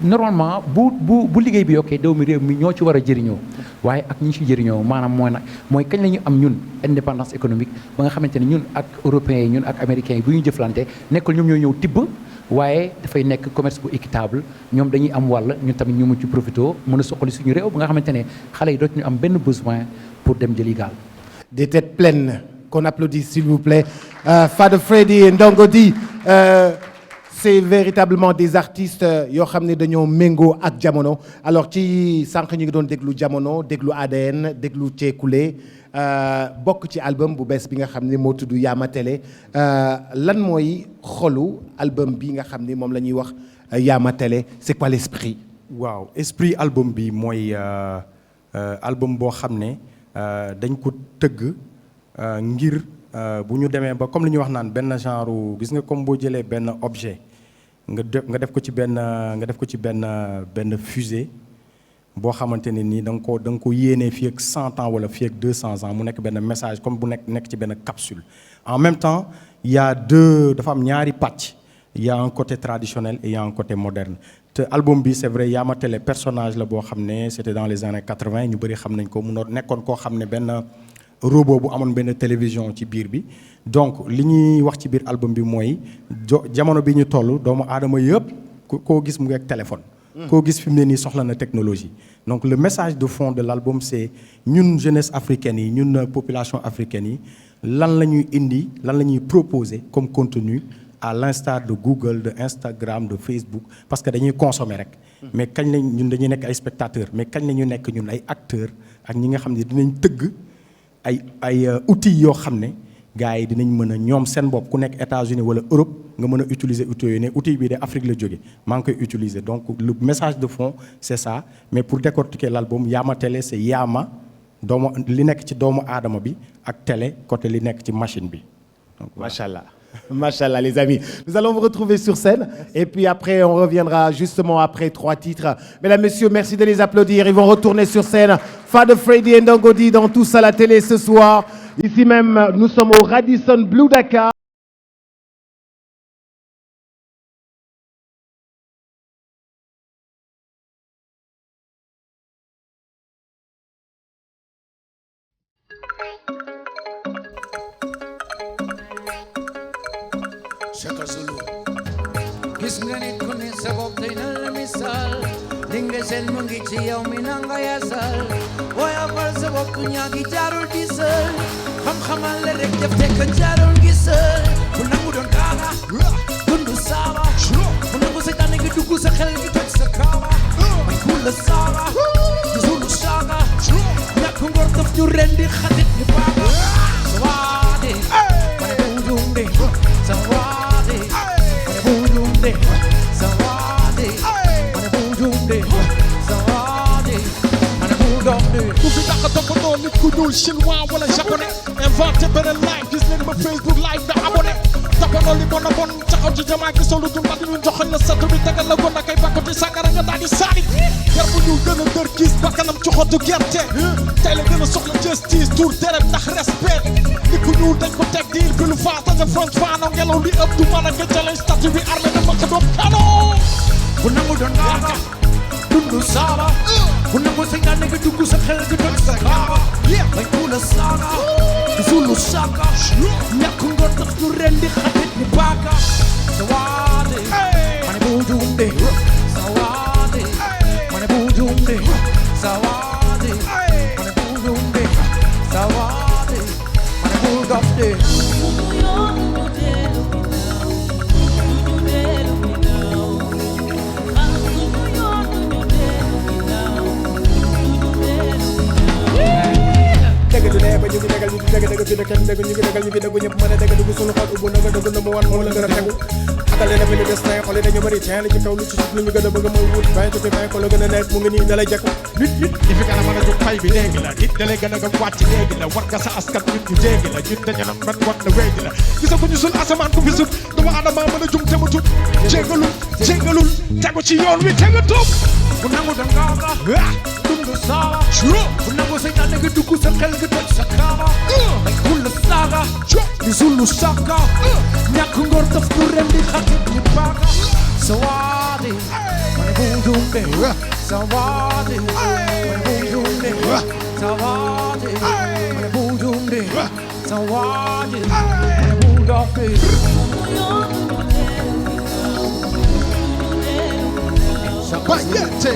normalement bu liggéey bi yokkee doomu réew mi ñoo ci war a jëriñoo waaye ak ñi ci jëriñoo maanaam mooy kañ la ñu am ñun indépendance économique ba nga xamante ne ñun ak européens yi ñun ak américains yi bu ñu jëflante nekkul ñoom ñoo ñëw tibb waaye dafay nekk commerce bu équitable ñoom dañuy am wàll ñun tamit ñu mun ci profito mën a soxali suñu réew ba nga xamante ne xale yi dootuñu am benn besoin pour dem jëli gaal. Des têtes pleines qu'on applaudisse s'il vous plaît. Fada Freddy et Ndongo Di c'est véritablement des artistes yoo xam ne dañoo méngoo ak jamono alors ci sànq ñu ngi doon déglu jamono déglu ADN déglu Ceekule bokk ci album bu bees bi nga xam ne moo tudd Yaama Télé lan mooy xolu album bi nga xam ne moom la ñuy wax Yaama Télé c'est quoi l'esprit. waaw esprit album bi mooy album boo xam ne dañ ko tëgg ngir bu ñu demee ba comme li ñuy wax naan benn genre gis nga comme boo jëlee benn objet nga def ko ci benn fusée boo xamante ne nii da nga ko yéenee fii ak 100 ans wala fii ak 200 ans mu nekk benn message comme bu nekk ci benn capsule. En même temps dafa am ñaari pàcc il y a un côté traditionnel et il y a un côté moderne te album bi c'est vrai Yaama Télé personnage la boo xam ne c'était dans les années 80 ñu bëri xam nañ ko mu nekkoon koo xam ne benn robot bu amoon benn télévision ci biir bi donc li ñuy wax ci biir album bi mooy jamono bi ñu toll doomu aadama yëpp koo gis mu ngi ak téléphone. koo gis fi mu ne nii soxla na technologie. donc le message de fond de l'album c'est ñun jeunesse africaine yi ñun population africaine yi lan la ñuy indi lan la ñuy proposer comme contenu à l'instar de Google de Instagram de Facebook parce que dañuy consommer rek. mais kañ lañ ñun dañuy nekk ay spectateurs mais kañ la ñu nekk ñun ay acteurs ak ñi nga xam ne dinañ tëgg. ay outils yoo xam ne gars yi dinañ mën a ñoom seen bopp ku nekk États-Unis wala Europe nga mën a utiliser outils yooyu ne outil bii de Afrique la jóge maa ngi koy utiliser donc le message de fond c'est ça mais pour décortiquer l'album Yaama Télé c'est Yaama li nekk ci doomu aadama bi ak télé côté li nekk ci machine bi donc machallah machallah les amis nous allons vous retrouver sur scène et puis après on reviendra justement après 3 titres. Mesdames, messieurs, merci de les applaudir. Ils vont retourner sur scène. Fada Freddy et Ndongo Di dans Tous à la télé ce soir. Ici même, nous sommes au Radisson Blu Dakar. gis nga nit ku ne sa bopp tey na la misaal li nga seen mu ngi ci yow mi na nga yasal waaye fal sa bopp ñaagi jaarul gisal xam-xamal la rek def te ko jaarul gisal bu nangu doon dara dundu saaba bu nangu seytaane gi dugg sa xel gi toj sa kaaba may kula saaba di sulu saaga ñàkk ngor daf ñu rendi xatit ñu baaga sa waade mane buujumde sa waade mane buujumde sa waade mane buujumde sa waade mane buujumde ku fi dàq toppatoo nit ku ñuul chinois wala japonais inventé beneen live gis leen ma Facebook live nga abonné toppatoo li bon a bon taxaw ci jamaa gi solu dum di ñu joxoñ la satu bi tegal la gon akay bakkati sàngara nga daal di saani gar bu ñuul gën a dër gis bakkanam ci xottu gerte tey la gën a soxla justice tour deret ndax respect nit ku ñuul dañ ko teg diil bi lu faata nga front faano ngelaw li ëpp du mën a nga jëlee statut bi armé na ma ko doon kano bu nangu doon naaga dundu saaba bu nangu seytaane gi dugg sa xel gi toj sa kaaba may kula saaga di sulu saaga ñàkk ngor tax ñu rendi xatit ñu baaga sa waade mane buujumde sa waade mane buujumde sa waade mane buujumde sa waade mane buujumde dëgg du dee ba ñu ngi dëggal ñu ngi dëgg dëgg du kenn dëgg ñu ngi dëggal ñu ngi dëgg ñëpp mën a dëgg dugg suñu xol ubbu na nga dëgg na mu wan moo la gën a tegu akale na bi lu des tey xol yi dañu bëri ceen ci kaw lu ci suuf lu ñu gën a bëgg mooy wut fay tuuti fay ko la gën a nekk mu ngi nii dalay jekk nit ñi fi kanam mën a jóg fay bi léegi la nit da lay gën a gëm wàcc léegi la war nga sa askan ñun ñu jéegi la ñun dañu nan ban wan na wéegi la gisaguñu sul asamaan ku fi sut dama adama mën a jum te mu tut jégalul tegu ci yoon wi te nga tub bu nangu doon naaga dundu saaba bu nangu seytaane gi dugg sa xel gi toj sa kaaba may kula saaga di sulu saaga ñàkk ngor daf ñu rendi xatit ñu baaga sa waade mane buujumde sa waade mane buujumde sa waade mane buujumde sa waade mane buujumde Bayete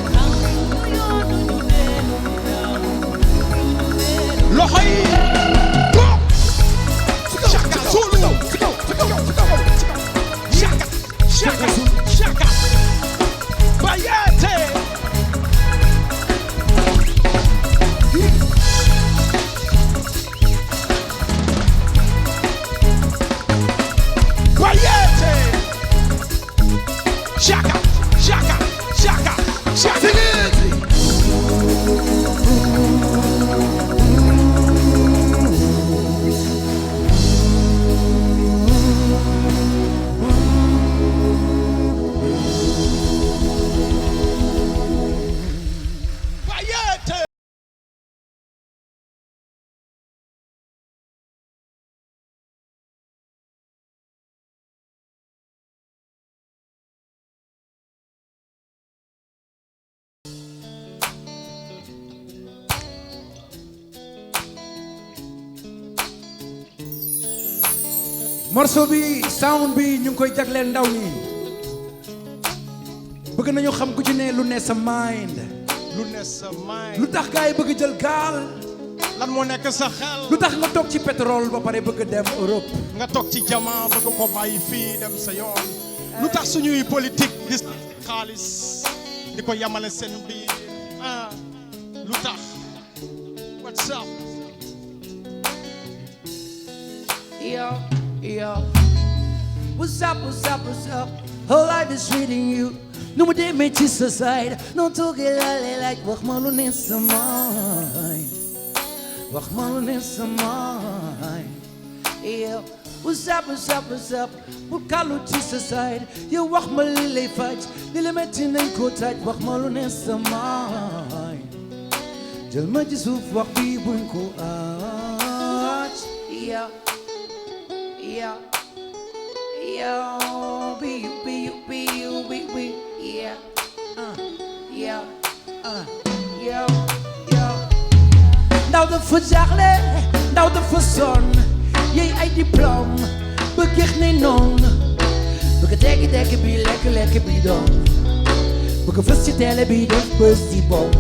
loxo yi Chaka Zulu Chaka Bayete Bayete Chaka morceau bi sound bi ñu ngi koy jagleel ndaw ñi bëgg nañu xam ku ci ne lu ne sa mind lu ne sa mind lu tax gars yi bëgg jël gaal lan moo nekk sa xel lu tax nga toog ci pétrole ba pare bëgg dem Europe nga toog ci jamaa bëgg ko bàyyi fii dem sa yoon lu tax suñuy politique di xaalis di ko yamale seen biir lu tax what's up yo what's up whole life is treating you nu mu demee ci sa side non toogee laale laaj wax ma lu ne sa mind wax ma lu ne sa mind yo what's up bu kàllu ci sa side yow wax ma li lay faj li la metti nañ ko taaj wax ma lu ne sa mind jël ma ci suuf wax bi buñ ko aaj yo ndaw dafa jaaxle ndaw dafa sonn yey ay diplôme bëggeex ne noonu bëgg tekki bi lekk bi doon bëgg fës ci télé bi def bës di bomb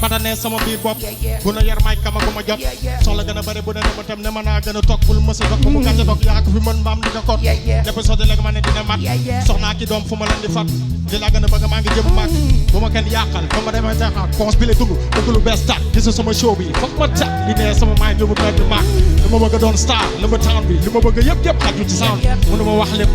bata ne sama biir bopp bu na yar may kama gu ma jot soxla gën a bëri bu ne dama tam ne mën naa gën a toog bul mësa dog bu mu gàcce dog yaa ko fi mën mbaam di nga kot lépp soo di léegi ma ne dina mat soxnaa ki doom fu ma leen di fat di la gën a bëgg maa ngi jëm mag bu ma kenn yàqal ba ma demee teexaat cons bi la dund dëgg lu bees tàkk gis sama show bi foog ma tàkk li ne sama maay lu mu mel ni mag li ma bëgg a doon star li ma town bi li ma bëgg yëpp yëpp xaju ci sound mënu ma wax lépp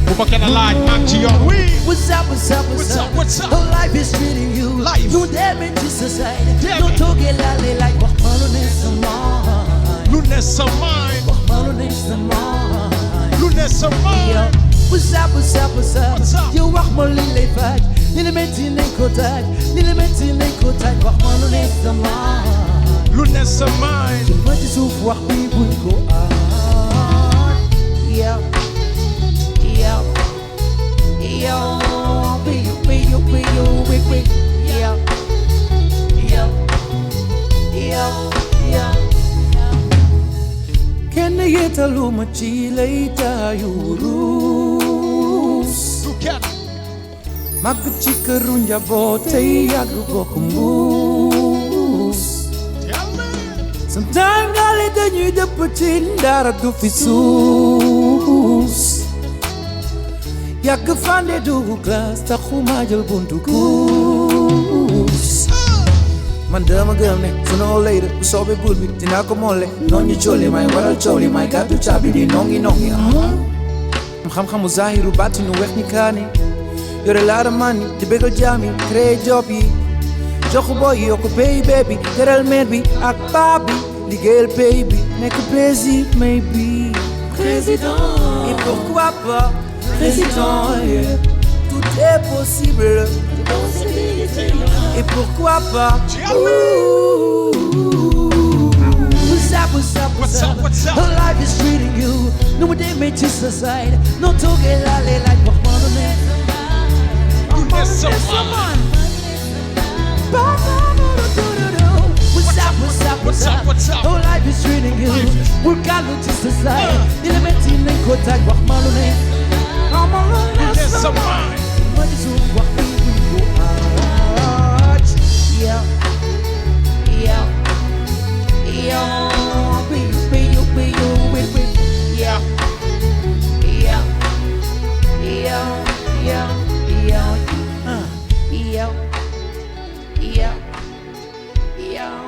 bu ma kenn laaj maa ngi ci yoon wi What's up, what's up, what's up? What's up? How life is treating you. Life. You damage to society. Damn No it. toge lale like wax ma lu ne sa mind. lu ne sa mind Wax ma lu ne sa mind. lu ne sa Yo, mind what's up, what's up, what's up? What's up? Yow wax ma li lay faj. Li la metti nañ ko taaj. Li la metti nañ ko taaj. Wax ma lu ne sa mind. lu ne sa mind Jël ma ci suuf wax bi buñ ko aar. Yeah, yeah. Yo, be you, yeah, yeah, yeah, yeah. Kenn yetaluma ci lay taayu ruus. du kenn Mag ci këru njaboot tey yàgg bokk mbuus. tell me Sometimes gale dañuy dëpp ci dara du fi suus. Yàgg fande dugg classe taxuma jël buntu kuus. Man dama gëm ne sooner or later bu soobee buur bi dinaa ko molle. Noon ñu cooli may waral coow li may gàddu caabi di nongi nongi. Xam-xamu zahiru baatinu weex ni kaani. Yore laara mani di bégal jaami créé job yi. Joxu boy yi yokku pay baby teral mère bi ak paa bi. Liggéeyal pay bi nekk président maybe. Président et pourquoi pas président, yeah. Tout est possible. Et pourquoi pas? What's up, what's up, What's up, what's up? How life is treating you. No more damage to society. No toge lale like what mother man. lu ne sa mind What's up, what's up, What's up, what's up? How life is treating you. We're gathered to society. Element in the contact, what mother man. I'm alone, lu ne sa mind what is it? What we will go out? Yeah, yeah, yeah. Be you, yeah, yeah, yeah, yeah, yeah, yeah, yeah, yeah.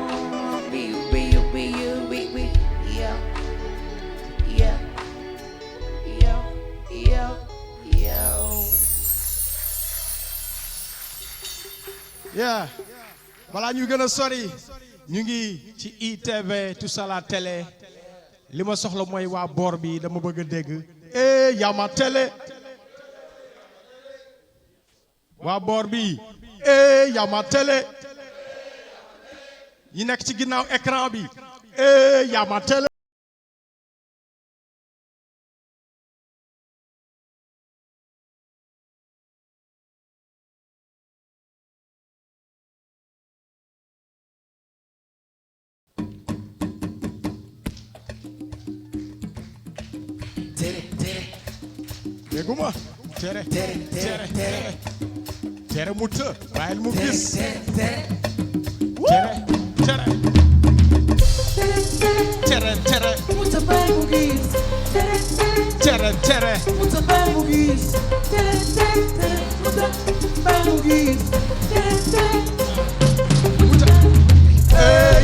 Be you, yeah, yeah, yeah, yeah, yeah. yeah balaa ñu gën a sori ñu ngi ci ITV tout ça la télé li ma soxla mooy waa boor bi dama bëgg a dégg yaa ma télé waa boor bi yaa ma télé yi nekk ci ginnaaw écran bi yaa ma télé dégguma tere mu të bàyyil mu gis tere Muta bay mu gis. tere Muta bay mu gis. Muta bay mu gis.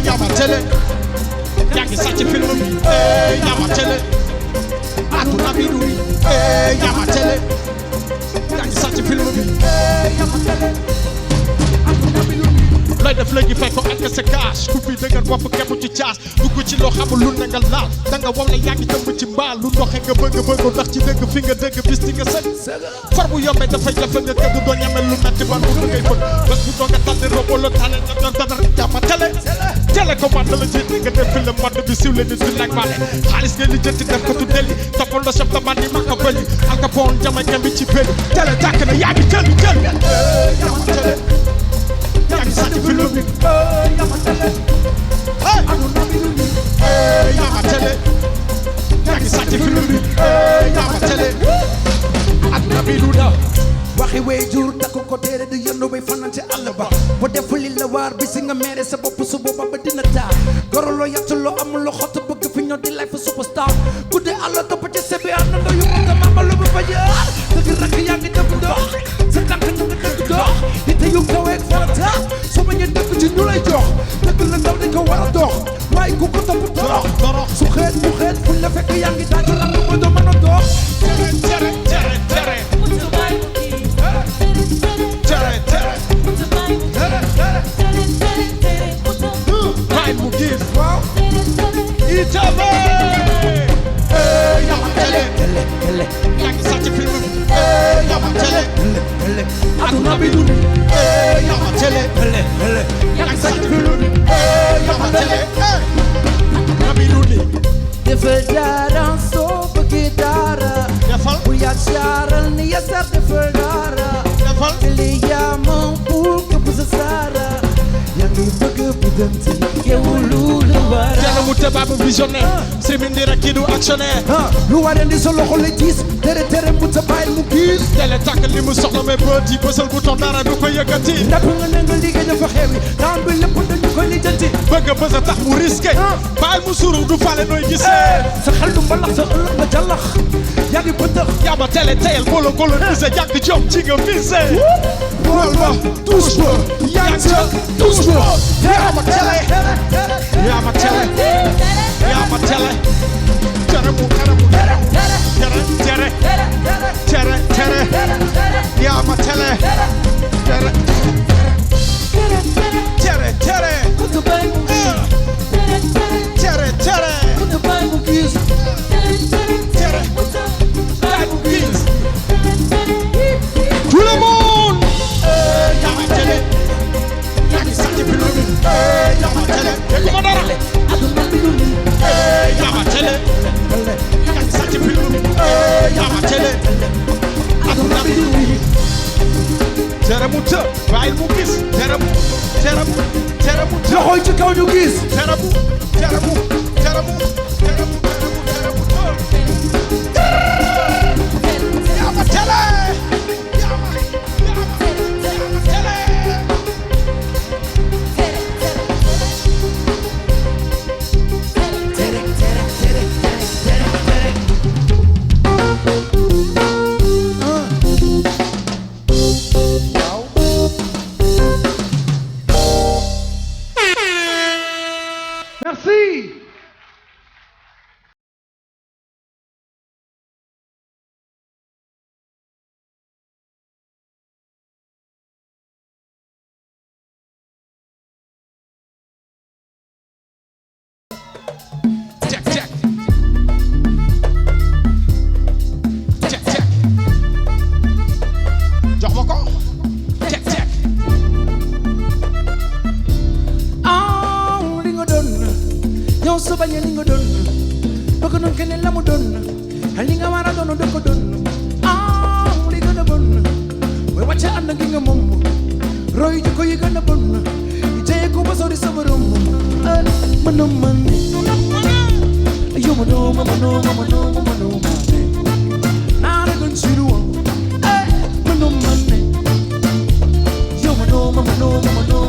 yaa ma télé yaa ngi sàcc film bi yaa ma télé àdduna bi du bi yaa ma télé yaa ngi sàcc film bi yaa ma télé àdduna bi du bi looy def léegi fekk ko ak sa cash ku fi dëgër bopp képp ci caas dugg ci loo xamul lu ne nga laal da nga wow la yaa ngi tëmb ci mbaal lu ndoxe nga bëgg ndax ci dëgg fi nga dëgg bis di nga sëg far bu yombee dafay jafe nga tëdd doo ñeme lu metti ban bu ngay bëgg bés bu doog a tànn robo la tànn na doon dara yaa ma télé télécommande la jënd nga def film mode bi siw le nit bi laaj baale xaalis nga li jënd def ko tu deli toppal la chef de bande yi maka bëli Al Capone jamaïcain bi ci bëli télé tàkk na yaa ngi jël yaa ma télé yaa ngi sàcc film bi yaa ma télé yaa ma télé yaa ngi sàcc film bi yaa ma télé àdduna bi du daw waxi way jur takku ko téere di yëndu bay fanaan ci àll ba ba deful li la waar bi si nga mere sa bopp su booba ba dina taa goroloo yattuloo amuloo xott bëgg fi ñoo di life superstar guddee àll topp ci sebi ànd nga yu bëgg mama lu ba fa jaar dëgg rakk yaa ngi dëgg dox sa tànk ñu nga dëgg dox ite yu kaweeg farata soo bañee dëgg ci ñu lay jox dëgg la ndaw di ko war a dox waaye ku ko topp torox su xeet bu xeet fu la fekk yaa ngi daaju la ko doo mën a dox tere Right mu gis waaw Itave Yama Tele yaa ngi sàcc film bi Yama Tele aduna bi dund Yama Tele yaa ngi sàcc film bi Yama Tele aduna bi dund defal dara soo bëggee dara defal bu yaa caaral ni ya sar defal dara defal li yaa moom pour que bu sa sara yaa ngi bëgg bu dem ci kewulu lu wara Tele mu tebaabu visionnaire Semindira kii du actionnaire lu waree ndi sa loxo la gis tere tere mu ta bàyyil mu gis Tele tàkk li mu soxla mais bët yi bësal bouton dara du ko yëkkati ndax nga ne nga liggéey dafa xewi temps bi lépp dañu koy lijjanti bëgg a bës a tax mu risqué bàyyil mu suru du fale nooy gisee sa xel du mbalax sa ëllëg ba jàllax yaa ngi bëtëx Yama Tele teyel bolo colonisé jàkk jom ci nga visé bool ba touche ba yaa ngi ca touche ba Yama Tele Yama Tele Yama Tele tere mu tere mu tere Yama Tele tere tout le monde Yama Tele yaa ngi sàcc film bi Yama Tele dégguma dara Yama Tele yaa ngi sàcc film bi Yama Tele aduna bi tere mu të bàyyil mu gis tere mu të loxoy ci kaw ñu gis tere mu të Yama Tele Yama Tele merci check jox ma ko check li nga doon yow su bañee li nga doon bëgg noon keneen la mu doon li nga war a doon doo ko doon li gën a bon mooy wàcce ànd gi nga moom roy ji ko yi gën a bon jëye ko ba sori sa borom mënoo man yow mënoo naa la gën si lu woon mënoo man yow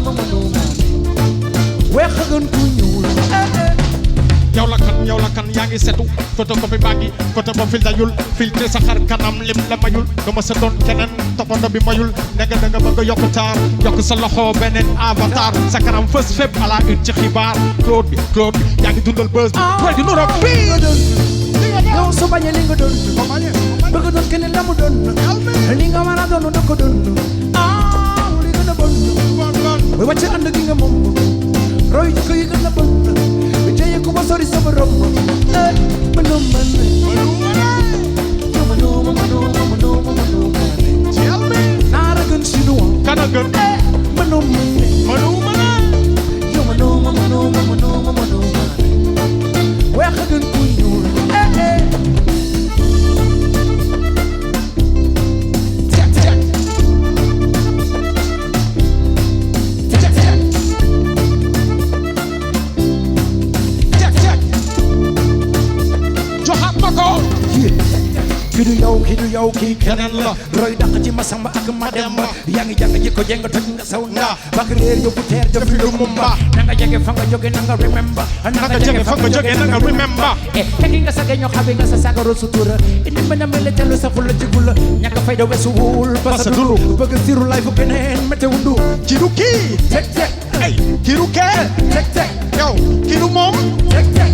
mënoo weex a gën ku ñuul yow la kan yaa ngi setu photocopie baa ngi côté ba fil dajul filtre sa xar kanam lim la mayul dama sa doon keneen toppando bi mayul ndege da nga bëgg a yokk taar yokk sa loxo beneen avatar sa kanam fës fépp à la une ci xibaar Claude bi yaa ngi dundal buzz bi way di nuro bi yow su bañee li nga doon bëgg doon keneen la mu doon li nga war a doon doo ko doon li gën a bon mooy wàcce ànd gi nga moom roy ji ko yi gën a bon jëye ko ba sori sa borom mënoo man naa la gën si nu woon kana gën mënoo man yow mënoo weex a gën ku ñuul joxaat ma ko ki du yow yow kii keneen la roy dàq ci Masamba ak Mademba yaa ngi jàng ji ko jeng toj nga saw ndaa bak réer yóbbu teer jëfi lu mu mbaa na nga jege fa nga jóge na nga remember na nga jege fa nga jóge na nga remember tekki nga sage ñoo xabe nga sa sagaro sutura indi mën a mel telu sa fula ci gula ñàkk fayda weesu wul parce que dulu bëgg siru life keneen mete wundu kiru kii tek tek ay kiru kee tek tek yow kiru moom tek tek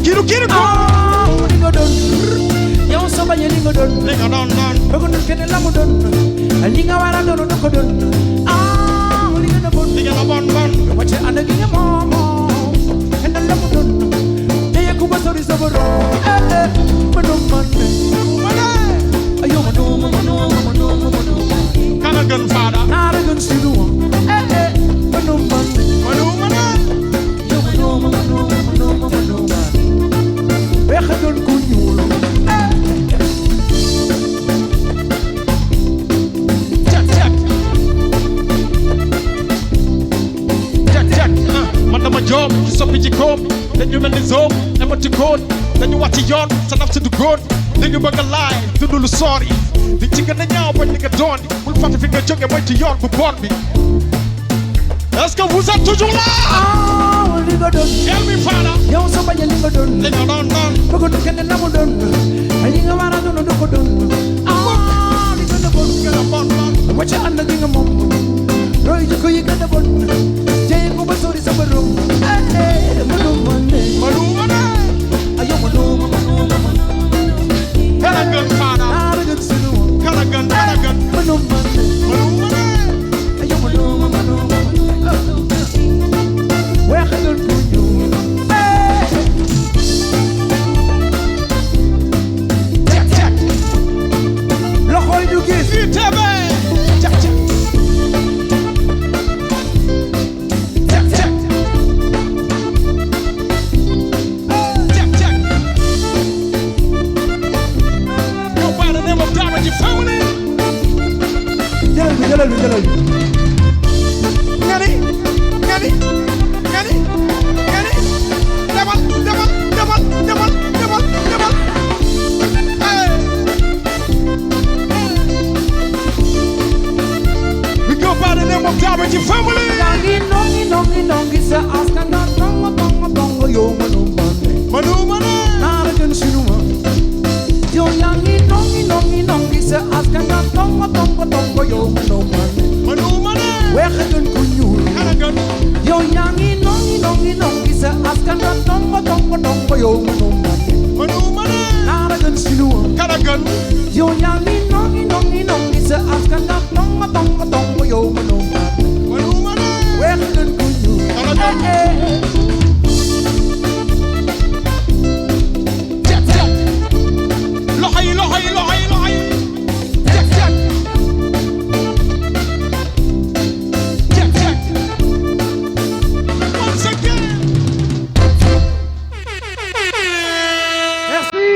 kiru ko li nga doon yow soo bañee li nga doon li nga doon bëgg na keneen la mu doon li nga war a doon da ko doon li nga na bon li nga na bon ma ci ànd gi nga moom keneen la mu doon te yeggu ba sori sa borom ma doon man ayo ma doon kana gën faada naa la gën si lu ma doon man yow ma doon weex doon ku ñuul man dama joom ci soppi ci koom dañu mel ni zoom emati koon dañu wàcc yoon sa naf si du góor li ñu bëgg a laay dund lu soor yi di ci gën a ñaaw bañ li nga doon bul fàtte fi nga jóge mooy ci yoon bu bon bi est-ce que vous êtes toujours là li nga doon yel mi faada yow soo bañee li nga doon li nga doon bëgg na kenn la mu doon li nga war a doon du ko doon li gën a bon gën a bon ma ci ànd gi nga moom roy jikko yi gën a bon tey ko ba sori sa borom ma doon man ayo ma doon kana gën faada naa la gën sunu kana gën ma doon man ayo ma doon weex doon ku ñuul cek loxoy du gis ITV cek go by the name of Damage Family jëlal bi ngani demal hey we go by the name of Damage Family nongi sa askan nga tongo yo manu naa la gën sunu ma yow yaa ngi nongi sa askan nga tongo yo manu weex gën ku ñuul kana gën yow yaa ngi nongi sa askan nga tongo yo manu naa la gën sunu ma kana gën yow yaa ngi nongi sa askan nga tongo yo manu weex gën ku ñuul kana gën loxo yi cek once again merci.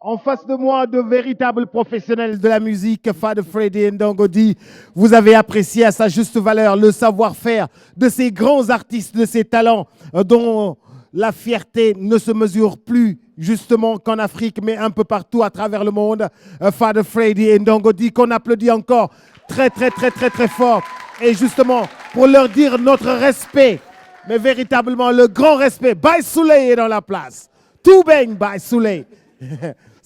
En face de moi, de véritables professionnels de la musique, Fada Freddy Ndongo D. Vous avez apprécié à sa juste valeur le savoir-faire de ces grands artistes, de ces talents dont la fierté ne se mesure plus justement qu'en Afrique, mais un peu partout à travers le monde. Fada Freddy Ndongo D, qu'on applaudit encore très fort. Et justement, pour leur dire notre respect, mais véritablement le grand respect. Baye Souley est dans la place. Tout baigne Baye Souley.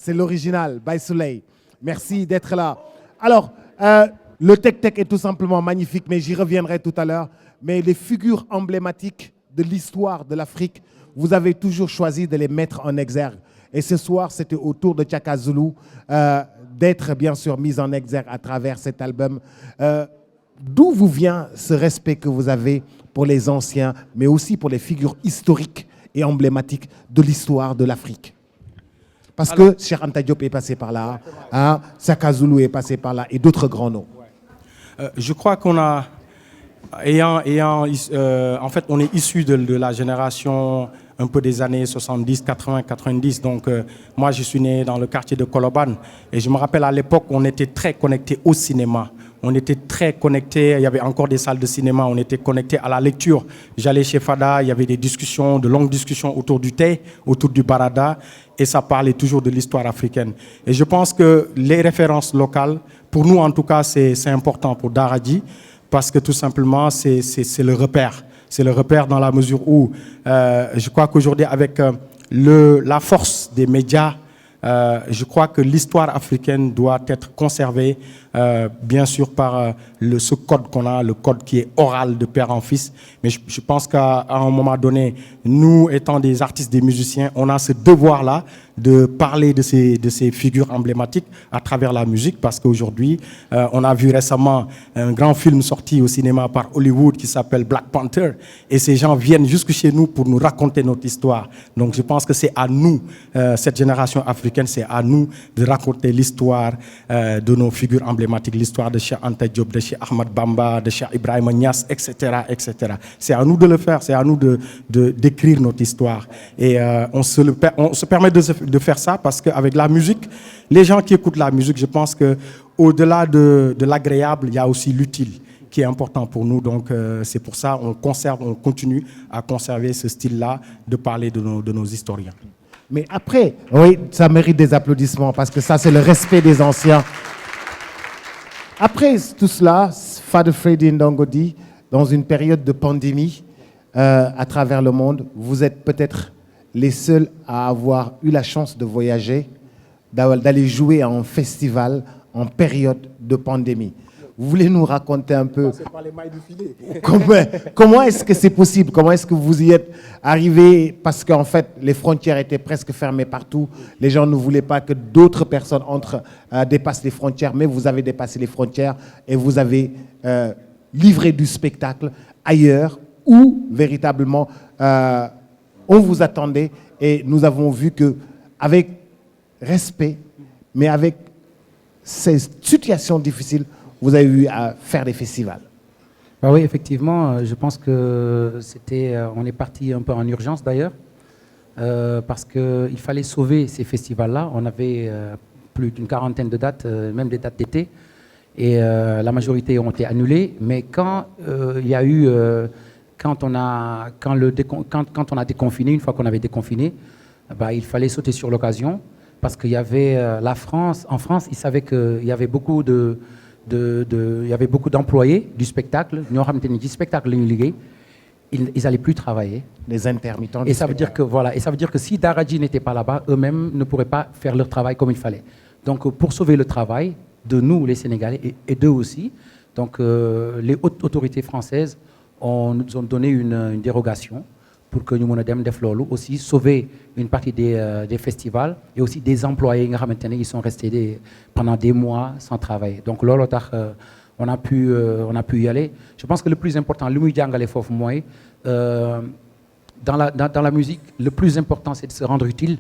C'est l'original, Baye Souley. Merci d'être là. Alors, le Tek-Tek est tout simplement magnifique, mais j'y reviendrai tout à l'heure. Mais les figures emblématiques de l'histoire de l'Afrique, vous avez toujours choisi de les mettre en exergue. Et ce soir, c'était au tour de Tchaka Zulu d'être bien sûr mis en exergue à travers cet album. D'où vous vient ce respect que vous avez pour les anciens, mais aussi pour les figures historiques et emblématiques de l'histoire de l'Afrique? Parce que Cheikh Anta Diop est passé par là, hein, Tchaka Zulu est passé par là et d'autres grands noms. Je crois qu'on a, en fait, on est issu de la génération un peu des années 70, 80, 90. Donc, moi, je suis né dans le quartier de Koloban. Et je me rappelle, à l'époque, on était très connectés au cinéma. on était très connectés. Il y avait encore des salles de cinéma, on était connectés à la lecture. J'allais chez Fada, il y avait des discussions, de longues discussions autour du thé, autour du barada, et ça parlait toujours de l'histoire africaine. Et je pense que les références locales, pour nous en tout cas, c'est important pour Daradji, parce que tout simplement, c'est le repère. C'est le repère dans la mesure où je crois qu'aujourd'hui, avec la force des médias, je crois que l'histoire africaine doit être conservée, bien sûr, par ce code qu'on a, le code qui est oral de père en fils. Mais je pense qu'à un moment donné, nous, étant des artistes, des musiciens, on a ce devoir-là de parler de ces figures emblématiques à travers la musique, parce qu'aujourd'hui, on a vu récemment un grand film sorti au cinéma par Hollywood qui s'appelle Black Panther, et ces gens viennent jusque chez nous pour nous raconter notre histoire. Donc je pense que c'est à nous, cette génération africaine, c'est à nous de raconter l'histoire de nos figures emblématiques, l'histoire de Cheikh Anta Diop, de Cheikh Ahmad Bamba, de Cheikh Ibrahima Niass, etc., etc. C'est à nous de le faire, c'est à nous d'écrire notre histoire. Et on se permet de faire ça parce qu'avec la musique, les gens qui écoutent la musique, je pense qu'au-delà de l'agréable, il y a aussi l'utile qui est important pour nous. Donc c'est pour ça on continue à conserver ce style-là de parler de nos historiens. Mais après, oui, ça mérite des applaudissements parce que ça, c'est le respect des anciens. Après tout cela, Fada Freddy Ndongo-Di, dans une période de pandémie à travers le monde, vous êtes peut-être les seuls à avoir eu la chance de voyager, d'aller jouer à un festival en période de pandémie. Vous voulez nous raconter un peu comment est-ce que c'est possible? Comment est-ce que vous y êtes arrivé? Parce qu'en fait, les frontières étaient presque fermées partout. Les gens ne voulaient pas que d'autres personnes dépassent les frontières, mais vous avez dépassé les frontières et vous avez livré du spectacle ailleurs où véritablement on vous attendait. Et nous avons vu qu'avec respect, mais avec ces situations difficiles, vous avez eu à faire des festivals. Bah oui, effectivement, je pense que on est parti un peu en urgence d'ailleurs, parce qu'il fallait sauver ces festivals-là. On avait plus d'une quarantaine de dates, même des dates d'été, et la majorité ont été annulées. Mais quand il y a eu, quand on a déconfiné, une fois qu'on avait déconfiné, bah, il fallait sauter sur l'occasion, parce qu'il y avait la France. En France, ils savaient qu'il y avait beaucoup il y avait beaucoup d'employés du spectacle. Nous avons du spectacle, ils n'allaient plus travailler. Les intermittents. Et ça veut dire que si Daradji n'était pas là-bas, eux-mêmes ne pourraient pas faire leur travail comme il fallait. Donc pour sauver le travail de nous, les Sénégalais, et d'eux aussi, donc les hautes autorités françaises nous ont donné une dérogation pour que nous puissions def lolu, aussi sauver une partie des festivals et aussi des employés qui sont restés pendant des mois sans travailler. Donc lolu on a pu y aller. Je pense que le plus important, dans la musique, le plus important c'est de se rendre utile,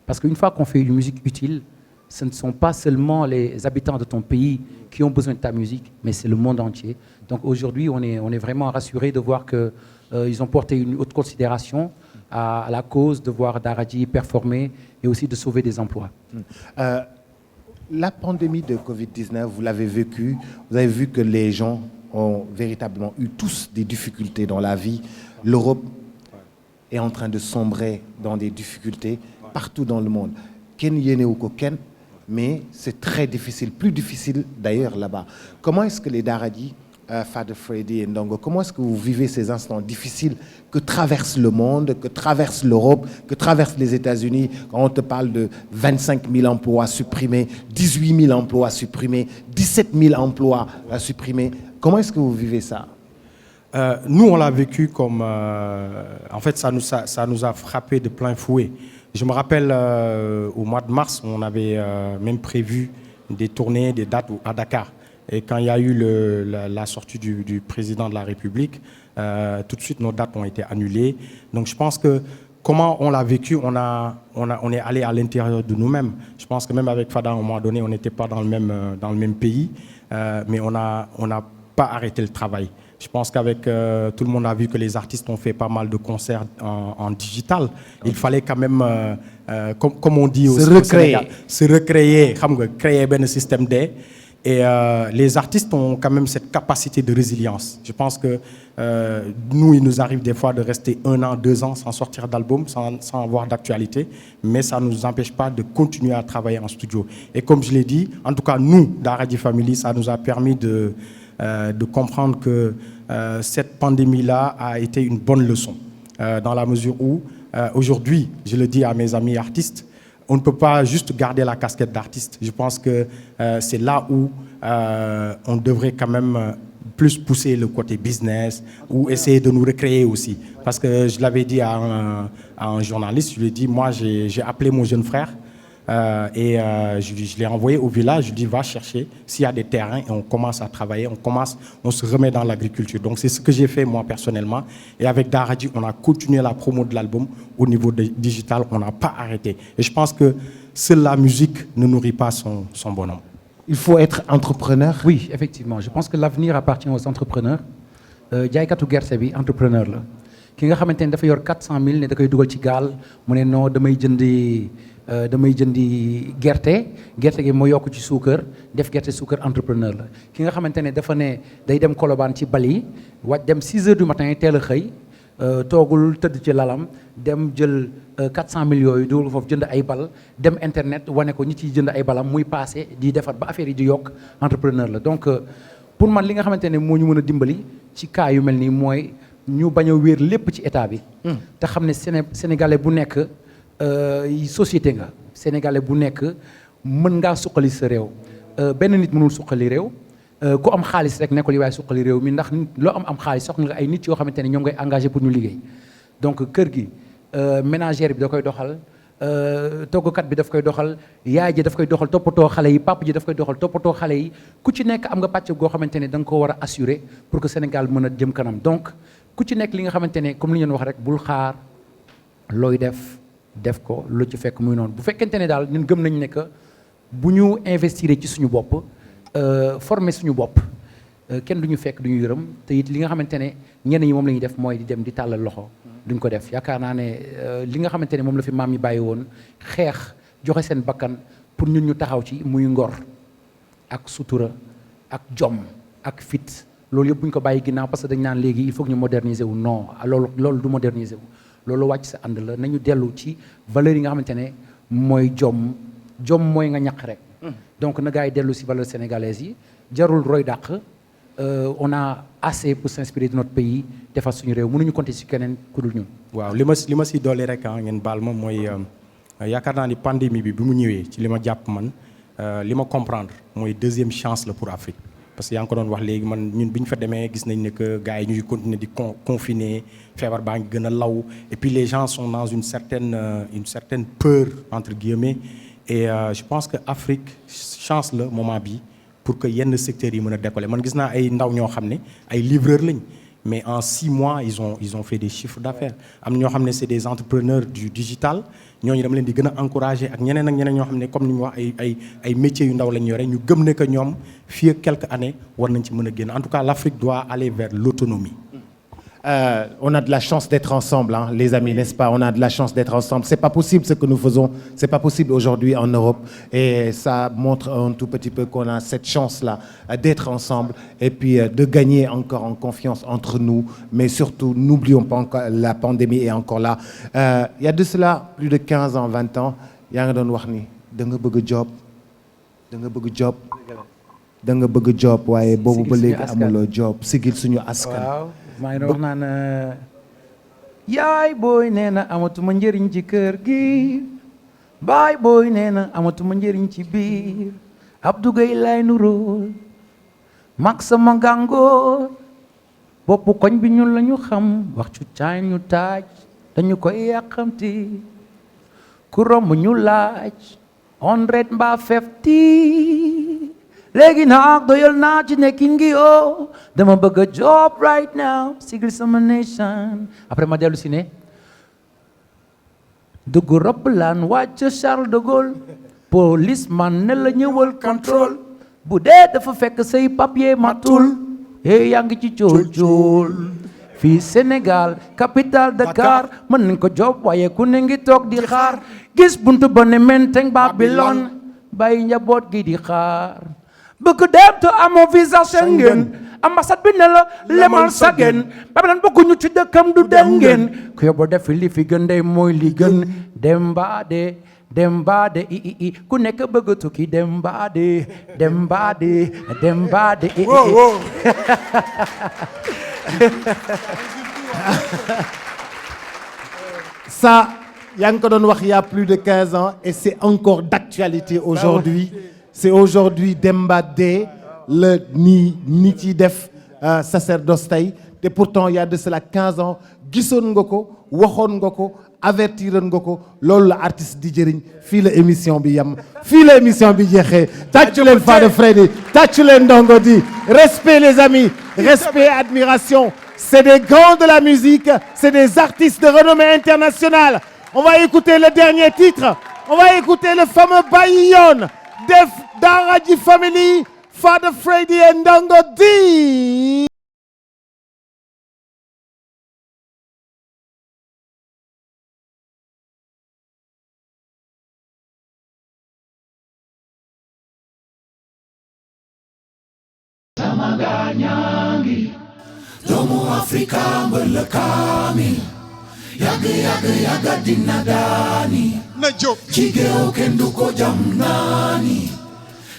parce qu'une fois qu'on fait une musique utile, ce ne sont pas seulement les habitants de ton pays qui ont besoin de ta musique, mais c'est le monde entier. Donc aujourd'hui, on est vraiment rassurés de voir qu'ils ont porté une haute considération à la cause de voir Daradji performer et aussi de sauver des emplois. La pandémie de Covid-19, vous l'avez vécue, vous avez vu que les gens ont véritablement eu tous des difficultés dans la vie. L'Europe est en train de sombrer dans des difficultés partout dans le monde. Mais c'est très difficile, plus difficile d'ailleurs là-bas. Comment est-ce que les Daradji, Fada Freddy et Ndongo, comment est-ce que vous vivez ces instants difficiles que traverse le monde, que traverse l'Europe, que traversent les États-Unis, quand on te parle de 25 000 emplois supprimés, 18 000 emplois supprimés, 17 000 emplois supprimés. Comment est-ce que vous vivez ça? Nous, on l'a vécu comme... en fait, ça nous a frappé de plein fouet. Je me rappelle au mois de mars, on avait même prévu des tournées, des dates à Dakar. Et quand il y a eu la sortie du président de la République, tout de suite nos dates ont été annulées. Donc je pense que comment on l'a vécu, on est allé à l'intérieur de nous-mêmes. Je pense que même avec Fada, à un moment donné, on n'était pas dans le même pays, mais on n'a pas arrêté le travail. Je pense qu'avec tout le monde a vu que les artistes ont fait pas mal de concerts en digital. Il fallait quand même, comme on dit aussi, se recréer, créer un système D. Et les artistes ont quand même cette capacité de résilience. Je pense que nous, il nous arrive des fois de rester 1 an, 2 ans sans sortir d'album, sans avoir d'actualité, mais ça ne nous empêche pas de continuer à travailler en studio. Et comme je l'ai dit, en tout cas, nous, Daradi Family, ça nous a permis de comprendre que cette pandémie-là a été une bonne leçon, dans la mesure où, aujourd'hui, je le dis à mes amis artistes, on ne peut pas juste garder la casquette d'artiste. Je pense que c'est là où on devrait quand même plus pousser le côté business ou essayer de nous recréer aussi. Parce que je l'avais dit à un journaliste, je lui ai dit, moi j'ai appelé mon jeune frère et je l'ai envoyé au village, je lui ai dit, va chercher s'il y a des terrains et on commence à travailler, on se remet dans l'agriculture. Donc c'est ce que j'ai fait moi personnellement. Et avec Daradi, on a continué la promo de l'album au niveau digital, on n'a pas arrêté. Et je pense que seule la musique ne nourrit pas son bonhomme. Il faut être entrepreneur. Oui, effectivement. Je pense que l'avenir appartient aux entrepreneurs. Jaaykatu gerte bi entrepreneur la ki nga xamante ne dafa yor 400 000 ne da koy dugal ci gaal mu ne non damay jëndi gerte gi moo yokk ci suukar def gerte suukar entrepreneur la ki nga xamante ne dafa ne day dem Colobane ci Bali wàcc dem 6 heures du matin teel a xëy toogul tëdd ci lalam dem jël 400 000 yooyu dugal foofu jënd ay bal dem internet wane ko ñi ciy jënd ay balam muy passé di defar ba affaire yi di yokk entrepreneur la donc pour man li nga xamante ne moo ñu mën a dimbali ci cas yu mel nii mooy ñu bañ a wéer lépp ci état bi te xam ne sénégalais bu nekk société nga sénégalais bu nekk mën ngaa suqali sa réew benn nit mënul suqali réew ku am xaalis rek nekkul yi waaye suqali réew mi ndax loo am xaalis soxla nga ay nit yoo xamante ne ñoom ngay engagé pour ñu liggéey donc kër gi ménagère bi da koy doxal toggkat bi daf koy doxal yaay ji daf koy doxal toppatoo xale yi papa ji daf koy doxal toppatoo xale yi ku ci nekk am nga pàcc goo xamante ne da nga ko war a assurer pour que Sénégal mën a jëm kanam donc ku ci nekk li nga xamante ne comme li ngeen wax rek bul xaar looy def ko lu ci fekk muy noonu bu fekkente ne daal ñun gëm nañ ne que bu ñu investir ci suñu bopp former suñu bopp kenn du ñu fekk du ñu yërëm te it li nga xamante ne ñenn ñi moom la ñuy def mooy di dem di tàllal loxo duñ ko def yaakaar naa ne li nga xamante ne moom la fi maam yi bàyyi woon xeex joxe seen bakkan pour ñun ñu taxaw ci muy ngor ak sutura ak jom ak fit loolu yëpp bu ñu ko bàyyi ginnaaw parce que dañ naan léegi il faut que ñu moderniser wu non loolu du moderniser wu loolu wàcc sa ànd la nañu dellu ci valeurs yi nga xamante ne mooy jom mooy nga ñaq rek donc na gars yi dellu si valeurs sénégalaises yi jarul roy dàq on a assez pour s'inspirer de notre pays defar suñu réew mënuñu compter si keneen ku dul ñun. waaw li ma si dolli rek ngeen baal ma mooy yaakaar naa ni pandémie bi mu ñëwee ci li ma jàpp man li ma comprendre mooy deuxième chance la pour Afrique. parce que yaa ngi ko doon wax léegi man ñun bi ñu fa demee gis nañ ne que gars yi ñuy continuer di confiner feebar baa ngi gën a law et puis les gens sont dans une certaine peur entre guillemets et je pense que Afrique chance la moment bi pour que yenn secteurs yi mën a décoller man gis naa ay ndaw ñoo xam ne ay livreurs lañ mais en 6 mois ils ont fait des chiffres d'affaires am na ñoo xam ne c'est des entrepreneurs du digital ñooñu dama leen di gën a encourager ak ñeneen ñoo xam ne comme ni ñu wax ay métiers yu ndaw lañ yore ñu gëm ne que ñoom fii ak quelques années war nañ ci mën a génn en tout cas l'Afrique doit aller vers l'autonomie. On a de la chance d'être ensemble, hein, les amis, n'est-ce pas? On a de la chance d'être ensemble. C'est pas possible ce que nous faisons, c'est pas possible aujourd'hui en Europe. Et ça montre un tout petit peu qu'on a cette chance-là d'être ensemble et puis de gagner encore en confiance entre nous. Mais surtout, n'oublions pas encore, la pandémie est encore là. Il y a de cela plus de 15 ans, 20 ans, yaa nga doon wax ni da nga bëgg job, da nga bëgg job waaye boobu ba léegi amuloo job sigil suñu askan. maa ngi doon wax naan yaay booy nee na amatuma njëriñ ci kër gi baay booy nee na amatuma njëriñ ci biir Abdou Gueye lay nuróol mag sama gàngoor boppu koñ bi ñun la ñu xam wax cu caay ñu taaj dañu koy yàqamti ku romb ñu laaj 100 mbaa 50 léegi nag doyal naa ci nekkin gi yoo dama bëgg a job right now sigil sama nation après ma dellu si ne dugg roppalaan wàcc Charles de Gaulle policeman ne la ñëwal contrôle bu dee dafa fekk say papier matul yaa ngi ci cool fii Sénégal capitale Dakar mën nañ ko job waaye ku ne ngi toog di xaar gis buntu ba ne menteng Babylone bàyyi njaboot gi di xaar bëgg dem te amoo visa Schengen ambassade bi ne la lemal sagen Babylone bokkuñu ci dëkkam du dengeen ku yóbbu def li fi gën day mooy li gën demba de i ku nekk bëgg tukki demba de Ça, yaa ngi ko doon wax il y a plus de 15 ans et c'est encore d'actualité aujourd'hui. C'est aujourd'hui Demba Day le ni ci def sacerdoce tey te pourtant il y a de cela 15 ans gisoon nga ko waxoon nga ko avertiroon nga ko loolu la artiste di jëriñ fii la émission bi yam fii la émission bi jeexee tàccu leen Fada Freddy tàccu leen Ndongo Di respect les amis respect et admiration c'est des grands de la musique c'est des artistes de renommée internationale on va écouter le dernier titre on va écouter le fameux Bayi Yoon def Daraji Family Fada Freddy et Ndongo Di. Samaganyangi Domo Afrika mbelekami Yaga dinadani Chigeo kenduko jamnani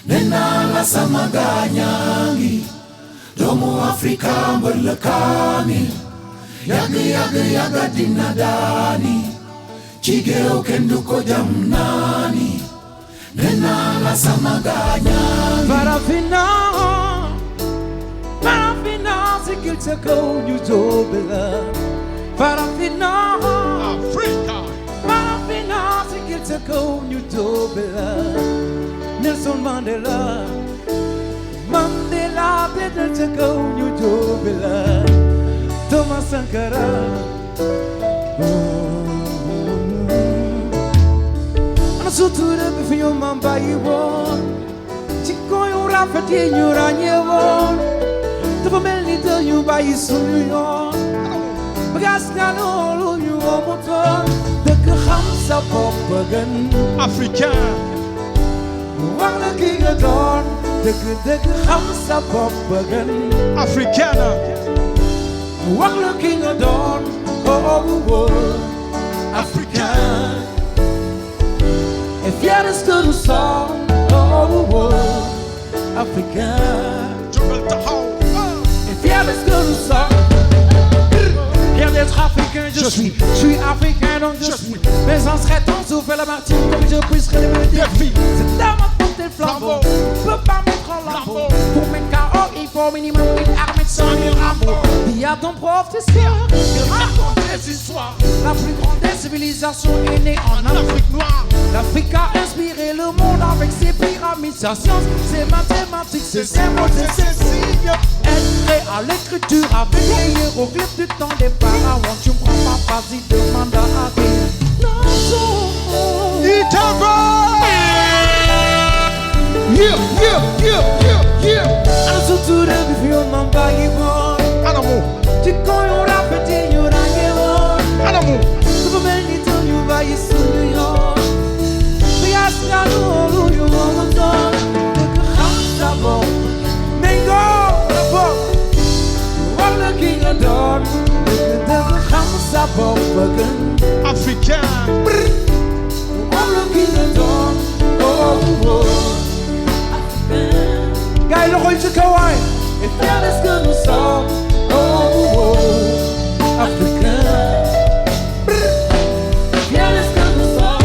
Nena la samaganyangi Domo Afrika mbelekami Yaga dinadani Chigeo kenduko jamnani Nena la samaganyangi Farafina sikil tako New Dobela Farafina Africa Farafina sikil tako New Dobela Nelson Mandela Pedal tako New Dobela Thomas Sankara Ana sutura bifiyo mambayi won Chiko yu rafeti yu ranye won Dafa mel ni dañu bàyyi suñu yoon bagaas nga loolu ñu amutoon dëgg xam sa bopp gën Africain wax la ki nga doon dëgg xam sa bopp gën Africaine wax la ki nga doon Africain et fier de ce que nous sommes Africain jógal taxaw fier de ce que nous sommes. Fier d'être africain, je suis africain donc je suis. Mais en serait temps s'ouvrir la martine pour que je puisse relever le défi. C'est à ma portée le flambeau, je peux pas mettre en lambeau. Pour mettre KO, il faut minimum une armée de 100 000 Rambo. Dis à ton prof, t'es sûr, il raconte des histoires. La plus grande des civilisations est née en Afrique noire. L'Afrique a inspiré le monde avec ses pyramides, sa science, ses mathématiques, ses symboles, ses signes. Être à l'écriture avec les hiéroglyphes du temps des pharaons. Tu me prends pas, vas-y, demande à Akin. Non, I'm so to the before my body born. Anamu Tu connais la petite, you don't get one. Anamu Superman, you tell you by your son, you ask me, I know you want to know. The house of all. Mango, the book. What the king of dawn. The house of all. Africain What the king of dawn. Oh. Guy, look how you go on. If that is good, we saw. Oh, Africa. Yeah, it's good, we saw.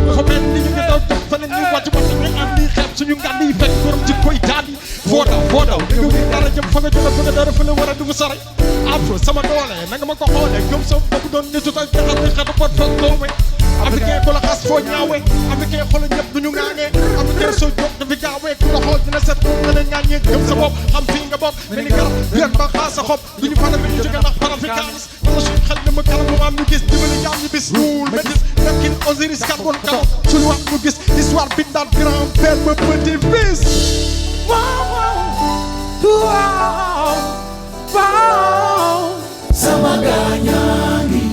dafa mel ni ñu ngi daw toog fa ne ñu wàcc wàcc ñu am lii xeeb suñu ngan yi fekk borom ci koy daal di foo daw dëgg wi dara jëm fa nga jóge fa nga dara fa la war a dugg sore afro sama doole na nga ma ko xoolee gëm sa bopp doon nitu tay jaxal ni xetu ko fa koome africain ko la xas foo ñaawee africain xool ñëpp duñu ŋaangee africain soo jóg dafi gaawee ku la xool dina set nga ne ñaañee gëm sa bopp xam fii nga bopp mel ni garab bien ba xaas sa xob duñu fana bi ñu jóge ndax panafricanis wala suñu xel ne ma kanam mu am ñu gis dimbali jaam ñi bis ñuul métis nekkin Osiris carbone kanam suñu wax ñu gis histoire bindaat grand-père ba petit-fils Samaganyangi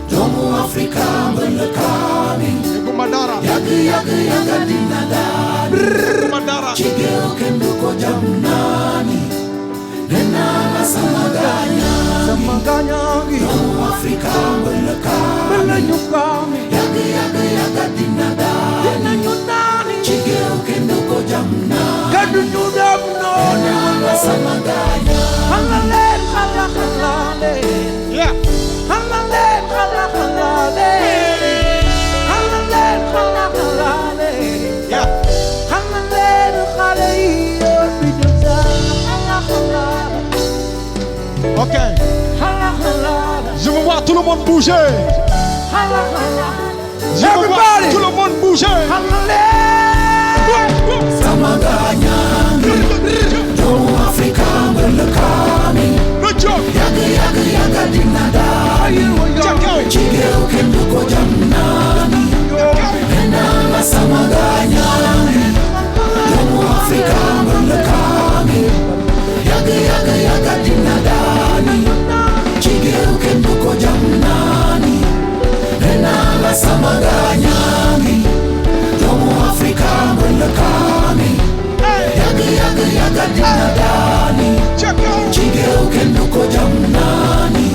Domo Afrika mbelekami Gumadara Yaga dinadani Gumadara la Chigeo kenduko jamnani Nenala Samaganyangi No Afrika Belanyukami Yaga dinada Dinanyunani Chigeo kenduko jamnani Kadunyudamno Nenala Samaganya Halalen halale yeah Halalen halale Halalen halale yeah ok je veux voir tout le monde bouger je veux voir tout le monde bouger Samaganyangi Dom Afrika berlekami no joke Yaga dinada Chigeo kenduko jamnani Enala Samaganyangi Dom Afrika berlekami Yaga dinadani Chigeo kenduko jamnani Enala Samaganyangi Dom Afrika berlekami Yaga dinadani Chigeo kenduko jamnani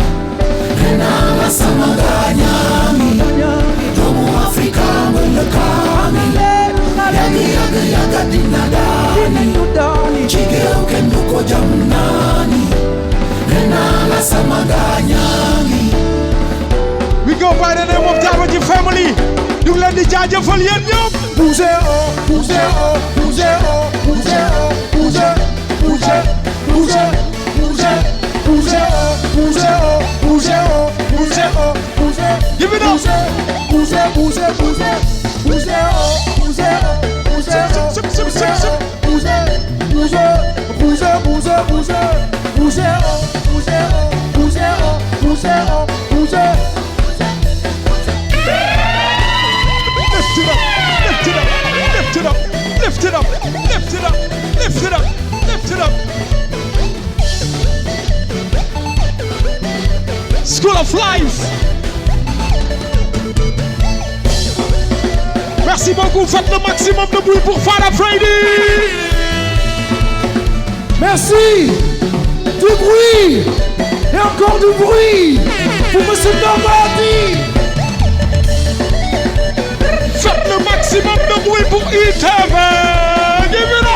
Enala Samaganyangi Dom Afrika berlekami Yaga dinadani Chigeo kenduko jamnani Enala Samaganyangi. we go by the name of Dabaji family ñu ngi leen di jaajëfal yéen ñëpp Bouger oh, bouger oh, bouger oh, bouger oh, bouger, bouger, bouger, bouger, bouger oh, bouger oh, bouger oh, bouger oh, bouger. Give it up. Bouger, bouger, bouger, bouger oh, bouger oh, bouger oh, Sip, sip, sip, sip. bouger, bouger, bouger, bouger, bouger, bouger oh, bouger oh, bouger oh, bouger oh, bouger. Lift it up, lift it up, lift it up, lift it up, lift it up, lift it up. School of Life. Merci beaucoup, faites le maximum de bruit pour Fada Freddy. Merci. Du bruit. Et encore du bruit. Pour Monsieur Normandie. Faites le maximum de bruit pour ITV. Give it up.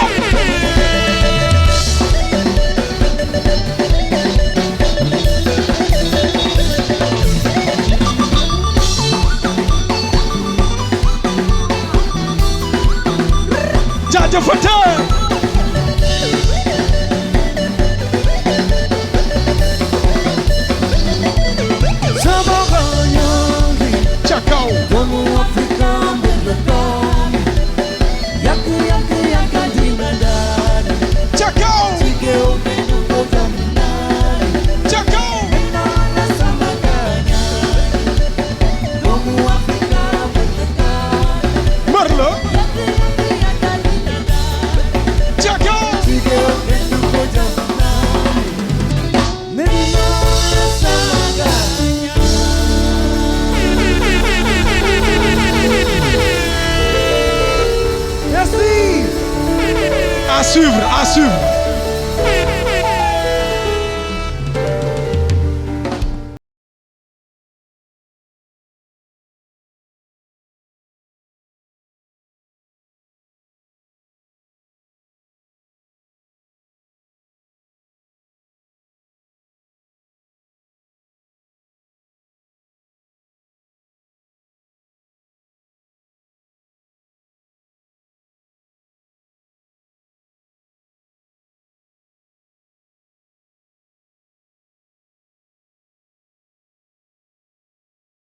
jaajëfate. Chakao. Chakao. Chakao. Marlo. Chakao. Merci. À suivre, à suivre.